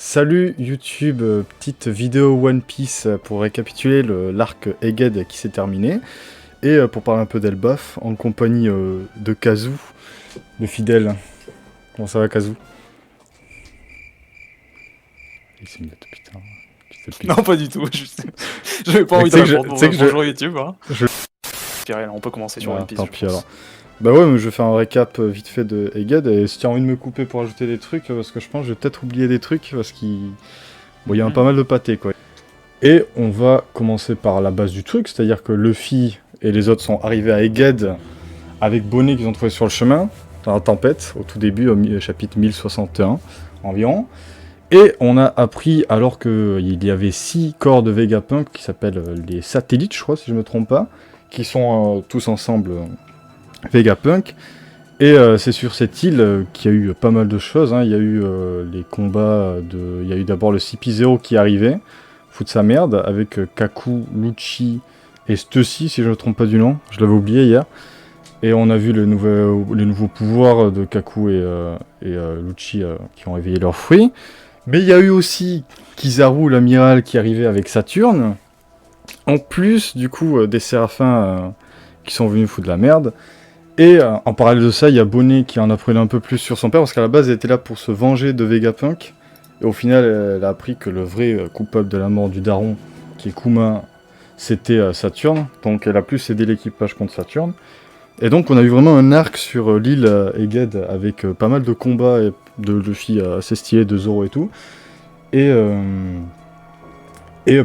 Salut YouTube, petite vidéo One Piece pour récapituler l'arc Egghead qui s'est terminé et pour parler un peu d'Elbaf en compagnie de Kazu, le fidèle. Comment ça va Kazu? Il s'est mis là, putain. Non, pas du tout. J'avais pas envie de répondre. Bonjour YouTube. Hein. Pierre, on peut commencer sur One Piece. Tant pis alors. Bah ouais, mais je vais faire un récap vite fait de Egghead et si tu as envie de me couper pour ajouter des trucs, parce que je pense que je vais peut-être oublier des trucs parce qu'il y a pas mal de pâté quoi. Et on va commencer par la base du truc, c'est-à-dire que Luffy et les autres sont arrivés à Egghead avec Bonnet qu'ils ont trouvé sur le chemin, dans la tempête, au tout début, au chapitre 1061 environ. Et on a appris, alors qu'il y avait 6 corps de Vegapunk qui s'appellent les satellites, je crois, si je me trompe pas, qui sont tous ensemble Vegapunk. Et c'est sur cette île qu'il y a eu pas mal de choses. Hein. Il y a eu les combats de. Il y a eu d'abord le CP0 qui arrivait, foutre sa merde, avec Kaku, Lucci et Stussy, si je ne me trompe pas du nom. Je l'avais oublié hier. Et on a vu les nouveaux pouvoirs de Kaku et Lucci qui ont réveillé leurs fruits. Mais il y a eu aussi Kizaru, l'amiral, qui arrivait avec Saturne. En plus, du coup, des séraphins qui sont venus foutre de la merde. Et en parallèle de ça, il y a Bonnet qui en apprenait un peu plus sur son père, parce qu'à la base, elle était là pour se venger de Vegapunk. Et au final, elle a appris que le vrai coupable de la mort du daron, qui est Kuma, c'était Saturne. Donc elle a plus aidé l'équipage contre Saturne. Et donc on a eu vraiment un arc sur l'île Egghead, avec pas mal de combats et de Luffy assez stylés, de Zoro et tout. Et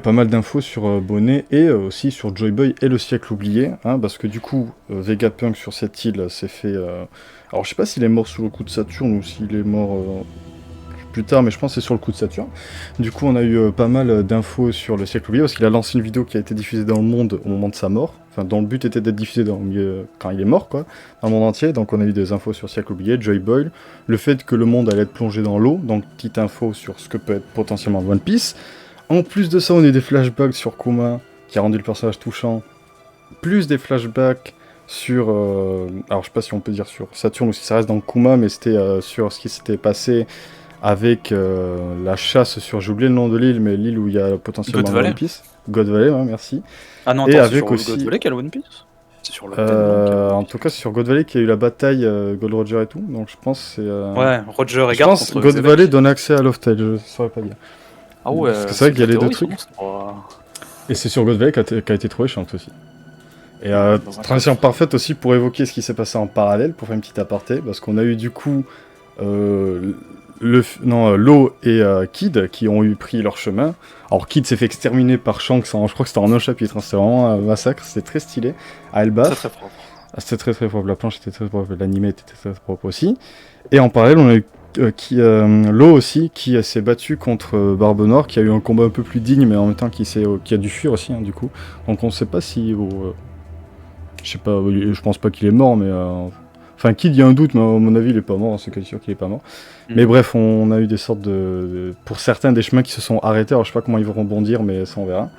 pas mal d'infos sur Bonnet et aussi sur Joy Boy et le siècle oublié, hein, parce que du coup, Vegapunk sur cette île s'est fait... Alors je sais pas s'il est mort sous le coup de Saturne ou s'il est mort plus tard, mais je pense que c'est sur le coup de Saturne. Du coup, on a eu pas mal d'infos sur le siècle oublié, parce qu'il a lancé une vidéo qui a été diffusée dans le monde au moment de sa mort, enfin dont le but était d'être diffusé quand il est mort, quoi, dans le monde entier. Donc on a eu des infos sur le siècle oublié, Joy Boy, le fait que le monde allait être plongé dans l'eau, donc petite info sur ce que peut être potentiellement One Piece. En plus de ça, on a eu des flashbacks sur Kuma, qui a rendu le personnage touchant, plus des flashbacks sur... alors je sais pas si on peut dire sur Saturne ou si ça reste dans Kuma, mais c'était sur ce qui s'était passé avec la chasse sur... J'ai oublié le nom de l'île, mais l'île où il y a potentiellement One Piece. God Valley, ouais, merci. Ah non, et attends, avec c'est sur aussi... God Valley qu'il y a le One Piece. C'est sur le en tout cas, c'est sur God Valley qu'il y a eu la bataille Gold Roger et tout, donc je pense que c'est... Ouais, Roger et je pense que God Valley donne accès à Loftel, je saurais pas dire. Ah ouais, parce que c'est vrai qu'il y a les deux trucs. Et c'est sur God Valley qui a été trouvé chiant aussi. Et transition parfaite aussi pour évoquer ce qui s'est passé en parallèle, pour faire une petite aparté, parce qu'on a eu du coup Law et Kid qui ont pris leur chemin. Alors Kid s'est fait exterminer par Shanks, je crois que c'était en un chapitre, hein, c'était vraiment un massacre, c'était très stylé, à Elbaf. Très très propre. C'était très très propre, la planche était très propre, l'anime était très propre aussi. Et en parallèle, on a eu Law aussi, qui s'est battu contre Barbe Noire, qui a eu un combat un peu plus digne, mais en même temps qui a dû fuir aussi, hein, du coup. Donc on sait pas si... je sais pas, je pense pas qu'il est mort, mais... Enfin, Kid, il y a un doute, mais à mon avis, il est pas mort, c'est sûr qu'il est pas mort. Mais bref, on a eu des sortes pour certains, des chemins qui se sont arrêtés, alors je sais pas comment ils vont rebondir, mais ça on verra.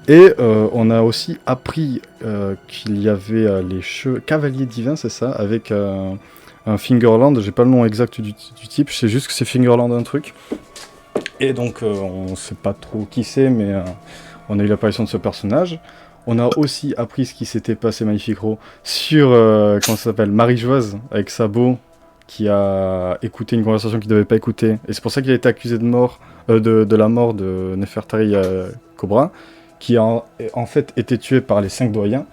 Et on a aussi appris qu'il y avait les cavaliers divins, c'est ça, avec... un Fingerland, j'ai pas le nom exact du type, je sais juste que c'est Fingerland un truc. Et donc on sait pas trop qui c'est, mais on a eu l'apparition de ce personnage. On a aussi appris ce qui s'était passé, Magnifique Ro, sur, comment ça s'appelle, Marie-Joise, avec Sabo, qui a écouté une conversation qu'il devait pas écouter. Et c'est pour ça qu'il a été accusé de mort, de la mort de Nefertari Cobra, qui a en fait été tué par les 5 doyens.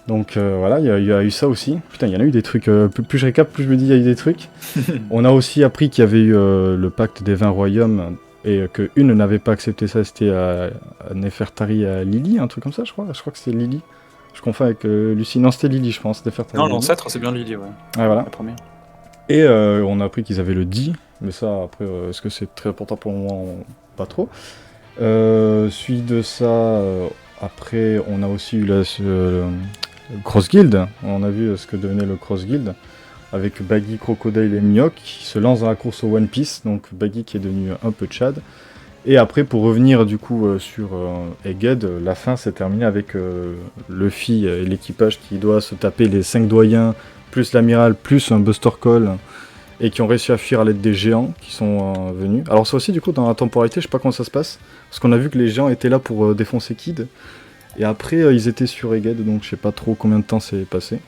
Donc voilà, il y a eu ça aussi. Putain, il y en a eu des trucs. Plus je récap, plus je me dis il y a eu des trucs. On a aussi appris qu'il y avait eu le pacte des 20 royaumes et que une n'avait pas accepté ça. C'était Nefertari Lily, un truc comme ça, je crois. Je crois que c'était Lily. Je confonds avec Lucie. Non, c'était Lily, je pense. Nefertari. Non, l'ancêtre, c'est bien Lily, ouais. Ouais, voilà. La première. Et on a appris qu'ils avaient le dit, mais ça, après, est-ce que c'est très important pour le moment? Pas trop. Suite de ça, après, on a aussi eu Cross Guild, on a vu ce que devenait le Cross Guild, avec Baggy, Crocodile et Mihawk qui se lancent dans la course au One Piece, donc Baggy qui est devenu un peu Chad. Et après, pour revenir du coup sur Egghead, la fin s'est terminée avec Luffy et l'équipage qui doit se taper les 5 doyens, plus l'amiral, plus un Buster Call, et qui ont réussi à fuir à l'aide des géants qui sont venus. Alors ça aussi du coup dans la temporalité, je sais pas comment ça se passe, parce qu'on a vu que les géants étaient là pour défoncer Kid, et après ils étaient sur Egghead, donc je sais pas trop combien de temps c'est passé.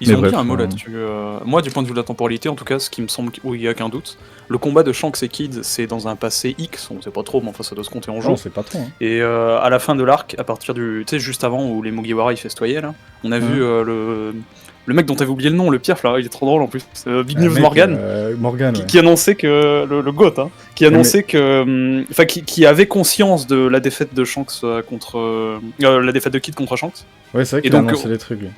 Ils ont dit un mot là-dessus. Moi, du point de vue de la temporalité, en tout cas, ce qui me semble où il n'y a qu'un doute, le combat de Shanks et Kid, c'est dans un passé X, on sait pas trop, mais enfin ça doit se compter en jours. Non, c'est pas trop. Hein. Et à la fin de l'arc, à partir du. Tu sais, juste avant où les Mugiwara ils festoyaient, là, on a vu le mec dont t'avais oublié le nom, le Pierre, là, il est trop drôle en plus. Big News Morgan. Morgan, qui annonçait que. Le GOAT, hein. Qui annonçait que. Enfin, qui avait conscience de la défaite de Shanks contre. La défaite de Kid contre Shanks. Ouais, c'est vrai qu'il a annoncé les trucs, lui.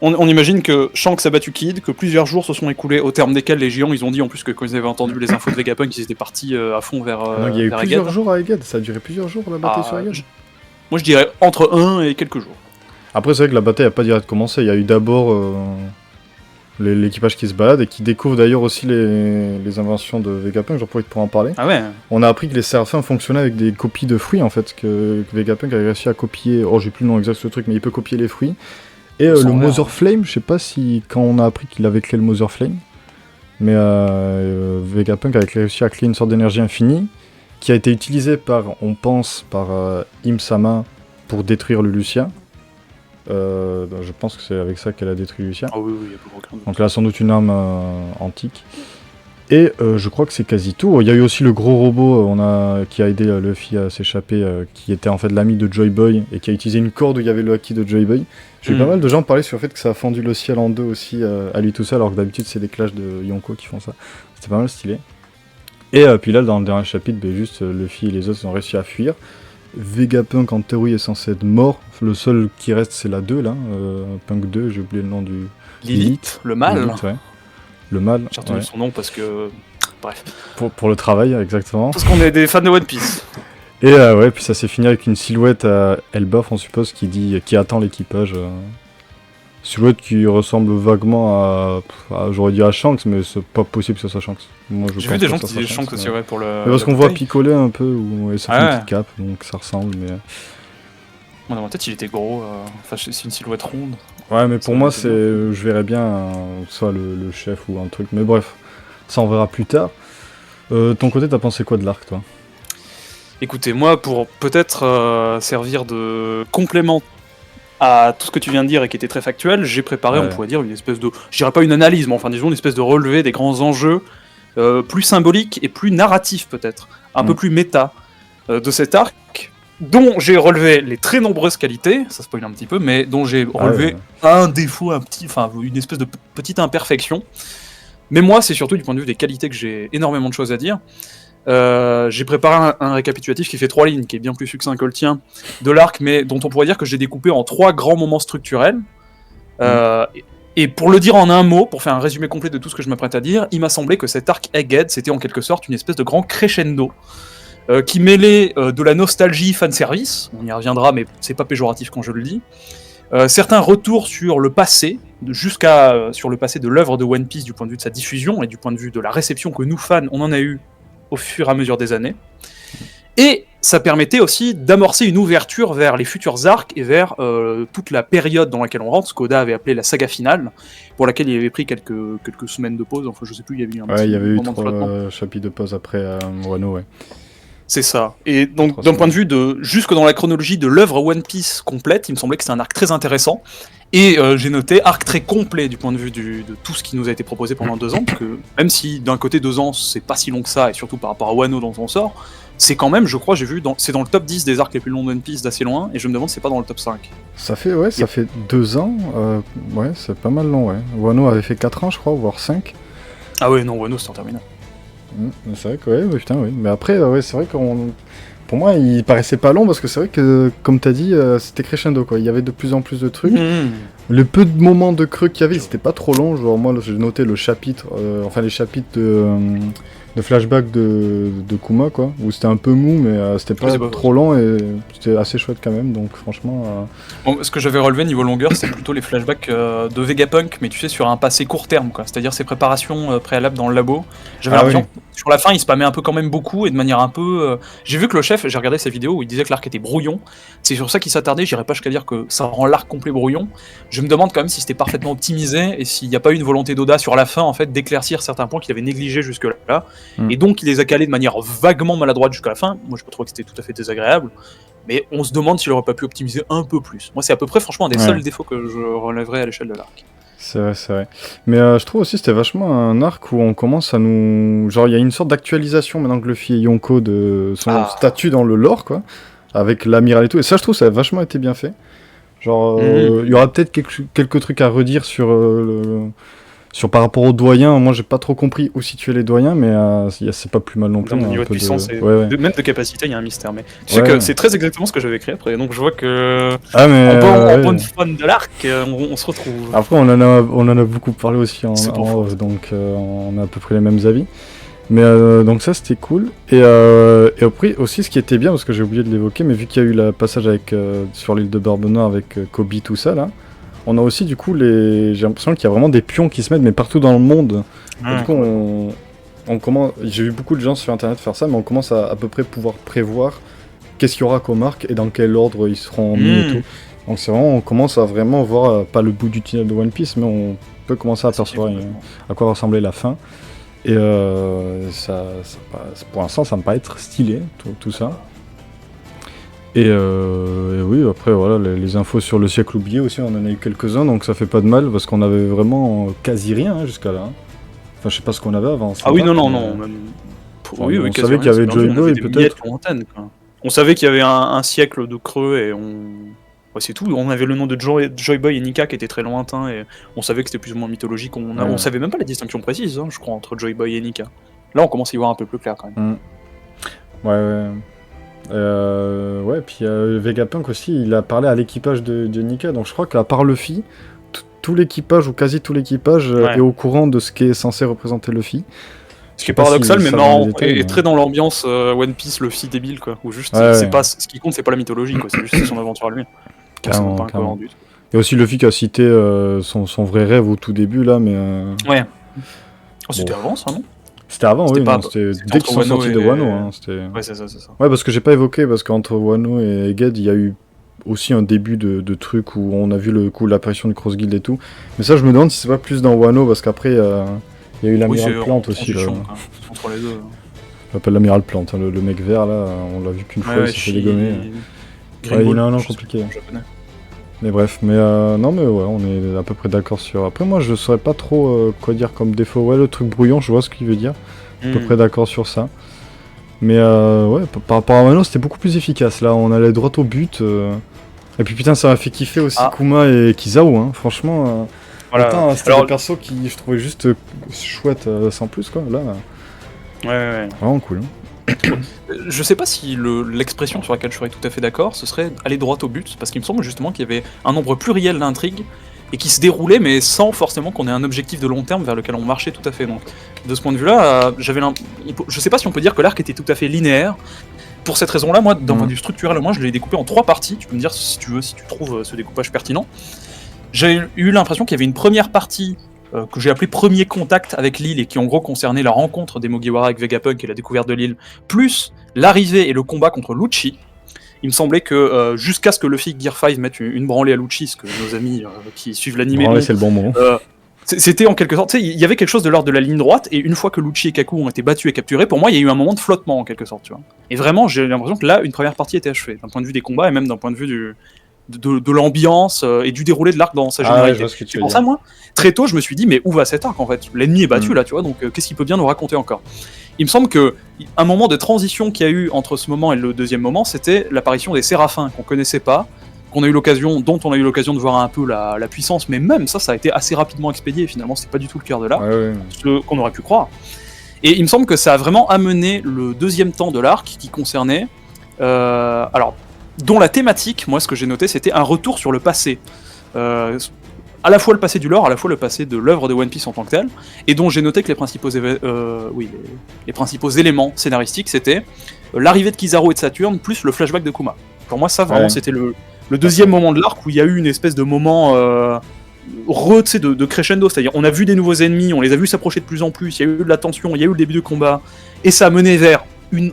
On imagine que Shanks a battu Kid, que plusieurs jours se sont écoulés, au terme desquels les géants ils ont dit en plus que quand ils avaient entendu les infos de Vegapunk, ils étaient partis à fond vers. Non, il y a eu plusieurs jours à Egghead, ça a duré plusieurs jours la bataille sur Egghead. Moi je dirais entre 1 et quelques jours. Après, c'est vrai que la bataille n'a pas direct commencé, il y a eu d'abord l'équipage qui se balade et qui découvre d'ailleurs aussi les inventions de Vegapunk, j'en profite pour en parler. Ah ouais. On a appris que les Séraphins fonctionnaient avec des copies de fruits en fait, que Vegapunk a réussi à copier. Oh, j'ai plus le nom exact de ce truc, mais il peut copier les fruits. Et le Mother Flame, je sais pas si quand on a appris qu'il avait créé le Mother Flame, mais Vegapunk avait réussi à créer une sorte d'énergie infinie qui a été utilisée on pense par Im-sama pour détruire le Lucia. Je pense que c'est avec ça qu'elle a détruit Lucia. Ah oui, il y a pas aucun doute. Donc là, sans doute une arme antique. Et je crois que c'est quasi tout. Il y a eu aussi le gros robot qui a aidé Luffy à s'échapper, qui était en fait l'ami de Joy Boy et qui a utilisé une corde où il y avait le haki de Joy Boy. J'ai eu pas mal de gens parler sur le fait que ça a fendu le ciel en deux aussi à lui tout seul, alors que d'habitude c'est des clashs de Yonko qui font ça. C'était pas mal stylé. Et puis là, dans le dernier chapitre, juste Luffy et les autres ont réussi à fuir. Vegapunk en théorie est censé être mort. Le seul qui reste c'est la 2 là, Punk 2, j'ai oublié le nom du... Lilith, le mal. Lilith, ouais. Le mal. J'ai retenu son nom parce que... Bref. Pour le travail, exactement. Parce qu'on est des fans de One Piece. Et puis ça s'est fini avec une silhouette à Elbaf, on suppose, qui attend l'équipage. Silhouette qui ressemble vaguement à j'aurais dit à Shanks, mais c'est pas possible que ce soit Shanks. J'ai vu des gens qui disaient Shanks aussi, ouais, pour le... Mais parce qu'on voit picoler un peu, et ça fait une petite cape, donc ça ressemble, mais... Dans ma tête, il était gros, enfin, c'est une silhouette ronde. Ouais, mais pour moi, je verrais bien soit le chef ou un truc, mais bref, ça on verra plus tard. Ton côté, t'as pensé quoi de l'arc, toi ? Écoutez, moi, pour peut-être servir de complément à tout ce que tu viens de dire et qui était très factuel, j'ai préparé, on pourrait dire, une espèce de... Je dirais pas une analyse, mais enfin, disons, une espèce de relevé des grands enjeux plus symboliques et plus narratifs, peut-être, un peu plus méta de cet arc, dont j'ai relevé les très nombreuses qualités, ça spoil un petit peu, mais dont j'ai relevé un défaut, une espèce de petite imperfection. Mais moi, c'est surtout du point de vue des qualités que j'ai énormément de choses à dire. J'ai préparé un récapitulatif qui fait 3 lignes, qui est bien plus succinct que le tien, de l'arc, mais dont on pourrait dire que j'ai découpé en 3 grands moments structurels. Et pour le dire en un mot, pour faire un résumé complet de tout ce que je m'apprête à dire, il m'a semblé que cet arc Egghead, c'était en quelque sorte une espèce de grand crescendo, qui mêlait de la nostalgie fanservice, on y reviendra, mais c'est pas péjoratif quand je le dis, certains retours sur le passé, sur le passé de l'œuvre de One Piece du point de vue de sa diffusion et du point de vue de la réception que nous fans, on en a eu au fur et à mesure des années. Et ça permettait aussi d'amorcer une ouverture vers les futurs arcs et vers toute la période dans laquelle on rentre, ce qu'Oda avait appelé la saga finale, pour laquelle il avait pris quelques semaines de pause, enfin je sais plus, il y avait eu il y avait eu 3 chapitres de pause après Wano, ouais. C'est ça. Et donc, d'un point de vue jusque dans la chronologie de l'œuvre One Piece complète, il me semblait que c'était un arc très intéressant. Et j'ai noté arc très complet du point de vue de tout ce qui nous a été proposé pendant 2 ans, parce que même si d'un côté 2 ans c'est pas si long que ça, et surtout par rapport à Wano dont on sort, c'est quand même, je crois, j'ai vu, c'est dans le top 10 des arcs les plus longs de One Piece d'assez loin, et je me demande si c'est pas dans le top 5. Ça fait 2 ans, c'est pas mal long, ouais. Wano avait fait 4 ans, je crois, voire 5. Ah ouais, non, Wano c'est interminable. C'est vrai que oui. Mais après, c'est vrai qu'on... Pour moi, il paraissait pas long parce que c'est vrai que, comme t'as dit, c'était crescendo, quoi. Il y avait de plus en plus de trucs. Le peu de moments de creux qu'il y avait, c'était pas trop long. Genre, moi, j'ai noté le chapitre, les chapitres de flashback de Kuma, quoi, où c'était un peu mou, mais c'était pas trop lent et c'était assez chouette quand même, donc franchement... Bon, ce que j'avais relevé niveau longueur, c'est plutôt les flashbacks de Vegapunk, mais tu sais, sur un passé court terme, quoi, c'est-à-dire ses préparations préalables dans le labo. J'avais l'impression, sur la fin, il spammait un peu quand même beaucoup, et de manière un peu... J'ai vu que le chef, j'ai regardé sa vidéo où il disait que l'arc était brouillon, c'est sur ça qu'il s'attardait, j'irais pas jusqu'à dire que ça rend l'arc complet brouillon. Je me demande quand même si c'était parfaitement optimisé, et s'il n'y a pas eu une volonté d'Oda sur la fin, en fait, d'éclaircir certains points qu'il avait négligés jusque-là. Et donc il les a calés de manière vaguement maladroite jusqu'à la fin. Moi je peux trouver que c'était tout à fait désagréable, mais on se demande s'il aurait pas pu optimiser un peu plus. Moi c'est à peu près franchement un des seuls défauts que je relèverais à l'échelle de l'arc. C'est vrai. Mais je trouve aussi c'était vachement un arc où on commence à nous... Genre il y a une sorte d'actualisation maintenant que Luffy et Yonko de son statut dans le lore, quoi, avec l'amiral et tout. Et ça je trouve ça a vachement été bien fait. Genre il y aura peut-être quelques trucs à redire sur... par rapport aux doyens, moi j'ai pas trop compris où situer les doyens, mais c'est pas plus mal non plus. Au niveau de puissance et même de capacité, il y a un mystère. Mais tu sais que c'est très exactement ce que j'avais écrit après, donc je vois que en bonne fan de l'arc, on se retrouve. Après, on en a beaucoup parlé aussi en off, donc on a à peu près les mêmes avis. Mais donc ça c'était cool. Et après aussi ce qui était bien, parce que j'ai oublié de l'évoquer, mais vu qu'il y a eu le passage avec, sur l'île de Barbe Noire avec Kobe, tout ça là. On a aussi du coup j'ai l'impression qu'il y a vraiment des pions qui se mettent mais partout dans le monde. Du coup on commence, j'ai vu beaucoup de gens sur internet faire ça, mais on commence à peu près pouvoir prévoir qu'est-ce qu'il y aura comme arc et dans quel ordre ils seront mis et tout. Donc c'est vraiment, on commence à vraiment voir pas le bout du tunnel de One Piece, mais on peut commencer à apercevoir à quoi ressemblait la fin. Et pour l'instant ça me paraît être stylé tout ça. Et oui, après, voilà, les infos sur le siècle oublié aussi, on en a eu quelques-uns, donc ça fait pas de mal, parce qu'on avait vraiment quasi rien jusqu'à là. Enfin, je sais pas ce qu'on avait avant. Ah oui, non. Oui, on savait qu'il y avait Joy Boy, peut-être. On savait qu'il y avait un siècle de creux, et c'est tout. On avait le nom de Joy Boy et Nika qui était très lointain, et on savait que c'était plus ou moins mythologique. On savait même pas la distinction précise, je crois, entre Joy Boy et Nika. Là, on commence à y voir un peu plus clair, quand même. Puis Vegapunk aussi, il a parlé à l'équipage de Nika, donc je crois qu'à part Luffy, tout l'équipage, ou quasi tout l'équipage, est au courant de ce qui est censé représenter Luffy. Ce qui est paradoxal, mais marrant, et très dans l'ambiance One Piece, Luffy débile, quoi, où juste, ce qui compte, c'est pas la mythologie, quoi, c'est juste son aventure à lui. Carrément. Et aussi Luffy qui a cité son vrai rêve au tout début, là, mais... C'était avant, ça, non ? C'était avant, oui, c'était dès qu'ils sont sortis de Wano. Ouais, c'est ça. Ouais, parce que j'ai pas évoqué, parce qu'entre Wano et Egghead, il y a eu aussi un début de truc où on a vu le coup l'apparition du Cross Guild et tout. Mais ça, je me demande si c'est pas plus dans Wano, parce qu'après, il y a eu l'amiral Plante aussi. Là. Entre les deux. J'appelle l'amiral Plante, le mec vert, là, on l'a vu qu'une fois, il s'est fait dégommer. Il a un nom compliqué. Mais bref, non mais ouais, on est à peu près d'accord sur... Après moi je saurais pas trop quoi dire comme défaut. Ouais, le truc brouillon, je vois ce qu'il veut dire. À peu près d'accord sur ça. Mais par rapport à Wano, c'était beaucoup plus efficace. Là, on allait droit au but. Et puis putain, ça m'a fait kiffer aussi Kuma et Kizaru, hein. Franchement... c'était des persos qui je trouvais juste chouette sans plus, quoi. Là, vraiment cool. Je sais pas si l'expression sur laquelle je serais tout à fait d'accord, ce serait aller droit au but, parce qu'il me semble justement qu'il y avait un nombre pluriel d'intrigues et qui se déroulaient, mais sans forcément qu'on ait un objectif de long terme vers lequel on marchait tout à fait. Donc, de ce point de vue-là, je sais pas si on peut dire que l'arc était tout à fait linéaire. Pour cette raison-là, moi, d'un point de vue structurel, je l'ai découpé en 3 parties. Tu peux me dire si tu trouves ce découpage pertinent. J'ai eu l'impression qu'il y avait une première partie que j'ai appelé premier contact avec l'île et qui en gros concernait la rencontre des Mugiwara avec Vegapunk et la découverte de l'île, plus l'arrivée et le combat contre Lucci. Il me semblait que jusqu'à ce que Luffy Gear 5 mette une branlée à Lucci, ce que nos amis qui suivent l'anime c'est le bon mot. C'était en quelque sorte, tu sais, il y avait quelque chose de l'ordre de la ligne droite, et une fois que Lucci et Kaku ont été battus et capturés, pour moi il y a eu un moment de flottement en quelque sorte, tu vois. Et vraiment j'ai l'impression que là une première partie était achevée, d'un point de vue des combats et même d'un point de vue de l'ambiance et du déroulé de l'arc dans sa généralité. C'est pour ça, moi, très tôt, je me suis dit, mais où va cet arc en fait ? L'ennemi est battu là, tu vois, donc qu'est-ce qu'il peut bien nous raconter encore ? Il me semble que un moment de transition qu'il y a eu entre ce moment et le deuxième moment, c'était l'apparition des Séraphins qu'on connaissait pas, dont on a eu l'occasion de voir un peu la puissance, mais même ça a été assez rapidement expédié. Finalement, c'était pas du tout le cœur de l'arc, ce qu'on aurait pu croire. Et il me semble que ça a vraiment amené le deuxième temps de l'arc qui concernait, dont la thématique, moi ce que j'ai noté, c'était un retour sur le passé. à la fois le passé du lore, à la fois le passé de l'œuvre de One Piece en tant que tel, et dont j'ai noté que les principaux éléments scénaristiques, c'était l'arrivée de Kizaru et de Saturne, plus le flashback de Kuma. Pour moi, ça, vraiment, c'était le deuxième moment de l'arc où il y a eu une espèce de moment de crescendo, c'est-à-dire on a vu des nouveaux ennemis, on les a vus s'approcher de plus en plus, il y a eu de la tension, il y a eu le début de combat, et ça a mené vers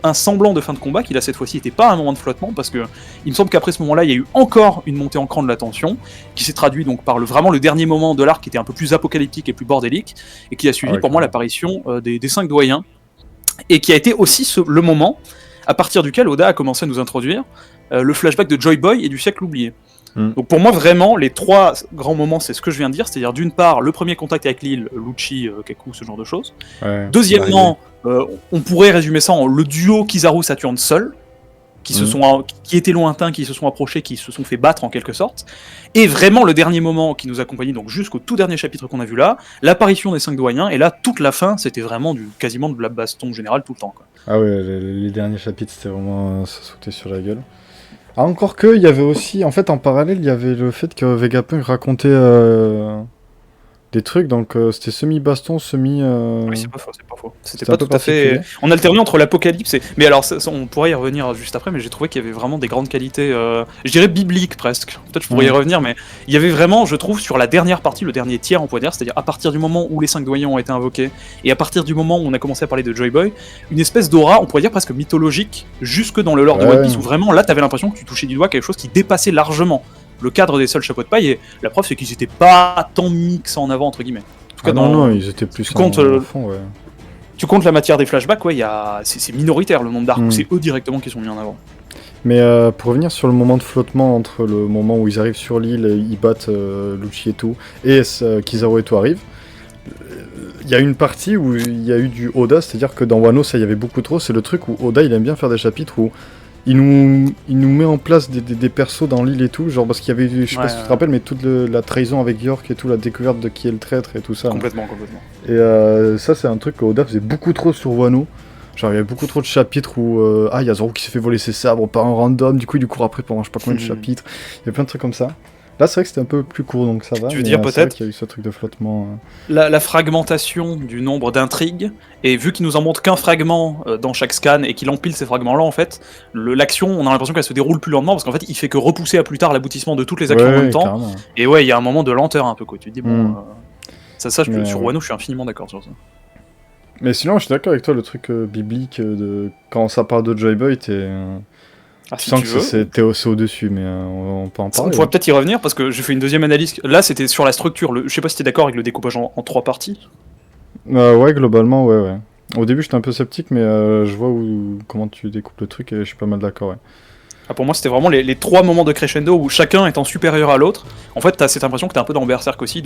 un semblant de fin de combat qui là cette fois-ci n'était pas un moment de flottement, parce que il me semble qu'après ce moment-là il y a eu encore une montée en cran de la tension qui s'est traduit donc par vraiment le dernier moment de l'arc qui était un peu plus apocalyptique et plus bordélique, et qui a suivi pour moi l'apparition des 5 doyens, et qui a été aussi le moment à partir duquel Oda a commencé à nous introduire le flashback de Joy Boy et du siècle oublié. Donc pour moi vraiment les 3 grands moments c'est ce que je viens de dire, c'est-à-dire d'une part le premier contact avec l'île, Lucci, Kaku, ce genre de choses. Deuxièmement, on pourrait résumer ça en le duo Kizaru-Saturne seul, qui étaient lointains, qui se sont approchés, qui se sont fait battre en quelque sorte. Et vraiment le dernier moment qui nous accompagnait donc jusqu'au tout dernier chapitre qu'on a vu là, l'apparition des 5 doyens, et là toute la fin c'était vraiment quasiment de la baston générale tout le temps, quoi. Ah ouais, les derniers chapitres c'était vraiment ça sautait sur la gueule. Ah, encore que, il y avait aussi, en fait, en parallèle, il y avait le fait que Vegapunk racontait des trucs, donc c'était semi-baston, Oui, c'est pas faux. C'était pas tout à fait... On alternait entre l'apocalypse et... Mais alors, on pourrait y revenir juste après, mais j'ai trouvé qu'il y avait vraiment des grandes qualités, je dirais bibliques presque. Peut-être je pourrais y revenir, mais il y avait vraiment, je trouve, sur la dernière partie, le dernier tiers, on pourrait dire, c'est-à-dire à partir du moment où les 5 doyens ont été invoqués, et à partir du moment où on a commencé à parler de Joy Boy, une espèce d'aura, on pourrait dire presque mythologique, jusque dans le lore de One Piece, où vraiment, là, t'avais l'impression que tu touchais du doigt quelque chose qui dépassait largement le cadre des seuls chapeaux de paille, et la preuve c'est qu'ils étaient pas tant mis que ça en avant entre guillemets. En tout cas, non, ils étaient plus en fond, ouais. Tu comptes la matière des flashbacks, c'est minoritaire le nombre d'arcs, c'est eux directement qui sont mis en avant. Mais pour revenir sur le moment de flottement entre le moment où ils arrivent sur l'île, ils battent Lucci et tout, et Kizaru et tout arrivent, il y a une partie où il y a eu du Oda, c'est-à-dire que dans Wano ça y avait beaucoup trop, c'est le truc où Oda il aime bien faire des chapitres où il nous met en place des persos dans l'île et tout, genre parce qu'il y avait, je sais pas si tu te rappelles, mais toute la trahison avec York et tout, la découverte de qui est le traître et tout ça. Complètement. Et ça c'est un truc que Oda faisait beaucoup trop sur Wano. Genre il y avait beaucoup trop de chapitres où il y a Zoro qui s'est fait voler ses sabres par un random, du coup il lui court après pendant je sais pas combien de chapitres. Il y a plein de trucs comme ça. Là c'est vrai que c'était un peu plus court donc ça va. Tu veux dire peut-être qu'il y a eu ce truc de flottement. La fragmentation du nombre d'intrigues, et vu qu'il nous en montre qu'un fragment dans chaque scan et qu'il empile ces fragments-là en fait, l'action on a l'impression qu'elle se déroule plus lentement parce qu'en fait il fait que repousser à plus tard l'aboutissement de toutes les actions en même temps. Carrément. Et il y a un moment de lenteur un peu quoi. Tu te dis sur Wano je suis infiniment d'accord sur ça. Mais sinon je suis d'accord avec toi, le truc biblique de quand ça parle de Joy Boy t'es... Si sens que c'est au-dessus, mais on peut en parler. On pourrait peut-être y revenir, parce que j'ai fait une deuxième analyse. Là, c'était sur la structure. Je sais pas si t'es d'accord avec le découpage en 3 parties. Ouais, globalement, ouais. Au début, j'étais un peu sceptique, mais je vois comment tu découpes le truc, et je suis pas mal d'accord, ouais. Pour moi, c'était vraiment les 3 moments de crescendo où chacun étant supérieur à l'autre. En fait, t'as cette impression que t'es un peu dans Berserk aussi.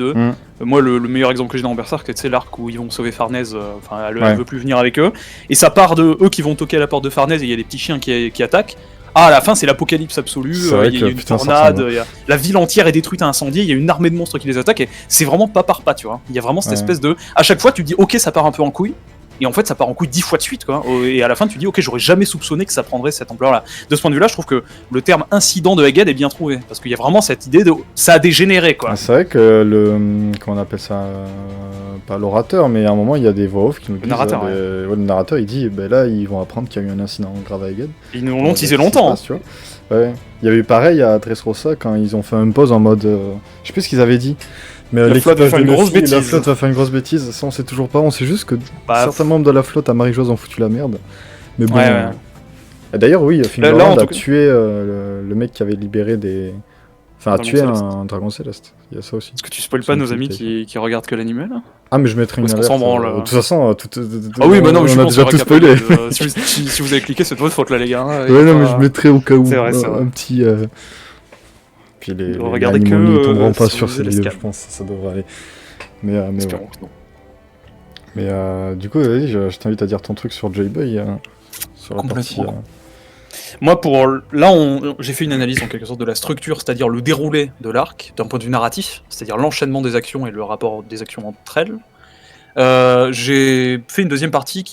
Moi, le meilleur exemple que j'ai dans Berserk, c'est l'arc où ils vont sauver Farnèse. Elle veut plus venir avec eux. Et ça part de eux qui vont toquer à la porte de Farnèse, et il y a des petits chiens qui attaquent. À la fin, c'est l'apocalypse absolue, il y a une tornade, la ville entière est détruite à incendier, il y a une armée de monstres qui les attaque, et c'est vraiment pas par pas, tu vois. Il y a vraiment cette espèce de... À chaque fois, tu te dis, ok, ça part un peu en couille, et en fait, ça part en couille 10 fois de suite, quoi. Et à la fin, tu te dis, ok, j'aurais jamais soupçonné que ça prendrait cette ampleur-là. De ce point de vue-là, je trouve que le terme incident de Egghead est bien trouvé, parce qu'il y a vraiment cette idée de... Ça a dégénéré, quoi. C'est vrai que comment on appelle ça, pas l'orateur, mais à un moment, il y a des voix off qui nous disent... Le narrateur, il dit, là, ils vont apprendre qu'il y a eu un incident grave à Egghead. Ils nous l'ont teasé longtemps. Tu vois. Ouais. Il y avait eu pareil à Dressrosa quand ils ont fait un pause en mode... je sais plus ce qu'ils avaient dit. Mais la flotte va faire une grosse bêtise. La flotte va faire une grosse bêtise, ça on sait toujours pas, on sait juste que certains membres de la flotte à Marie-Joise ont foutu la merde. Mais bon... D'ailleurs oui, Fingerland a tué le mec qui avait libéré des... Enfin a tué un dragon céleste, il y a ça aussi. Est-ce que tu spoil pas nos amis qui regardent que l'anime là? Ah mais je mettrai une alerte. De toute façon, ah oui, non, mais on a déjà tout spoilé. Si vous avez cliqué, c'est de votre faute là les gars. Ouais non mais je mettrai au cas où un petit... Puis les animaux ne tomberont pas sur ces vidéos, je pense, ça devrait aller. Mais du coup, vas-y, je t'invite à dire ton truc sur Joy Boy, sur la partie... Moi, j'ai fait une analyse en quelque sorte de la structure, c'est-à-dire le déroulé de l'arc, d'un point de vue narratif, c'est-à-dire l'enchaînement des actions et le rapport des actions entre elles. J'ai fait une deuxième partie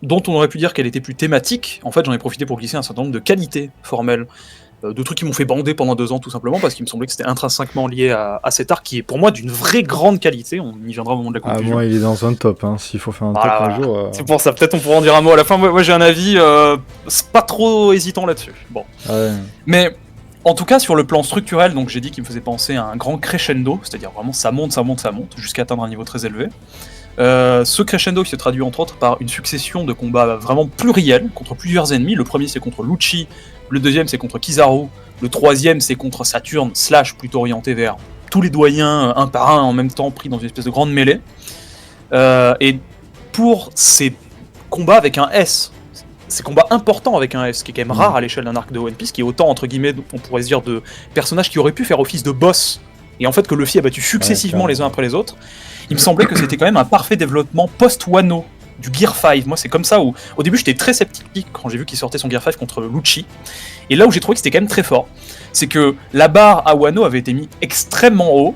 dont on aurait pu dire qu'elle était plus thématique. En fait, j'en ai profité pour glisser un certain nombre de qualités formelles de trucs qui m'ont fait bander pendant 2 ans tout simplement parce qu'il me semblait que c'était intrinsèquement lié à cet arc qui est pour moi d'une vraie grande qualité. On y viendra au moment de la conclusion. Moi il est dans un top, hein. S'il faut faire un top un jour. C'est pour ça, peut-être on pourra en dire un mot à la fin. Moi j'ai un avis c'est pas trop hésitant là-dessus. Bon. Ouais. Mais en tout cas sur le plan structurel, donc j'ai dit qu'il me faisait penser à un grand crescendo, c'est-à-dire vraiment ça monte jusqu'à atteindre un niveau très élevé. Ce crescendo qui se traduit entre autres par une succession de combats vraiment pluriels contre plusieurs ennemis. Le premier c'est contre Lucci, le deuxième c'est contre Kizaru, le troisième c'est contre Saturne, / plutôt orienté vers tous les doyens un par un en même temps pris dans une espèce de grande mêlée. Et pour ces combats avec un S, ces combats importants avec un S, qui est quand même rare à l'échelle d'un arc de One Piece, qui est autant entre guillemets, on pourrait se dire, de personnages qui auraient pu faire office de boss, et en fait que Luffy a battu successivement les uns après les autres, il me semblait que c'était quand même un parfait développement post-Wano du Gear 5. Moi c'est comme ça où, au début j'étais très sceptique quand j'ai vu qu'il sortait son Gear 5 contre Lucci, et là où j'ai trouvé que c'était quand même très fort, c'est que la barre à Wano avait été mise extrêmement haut,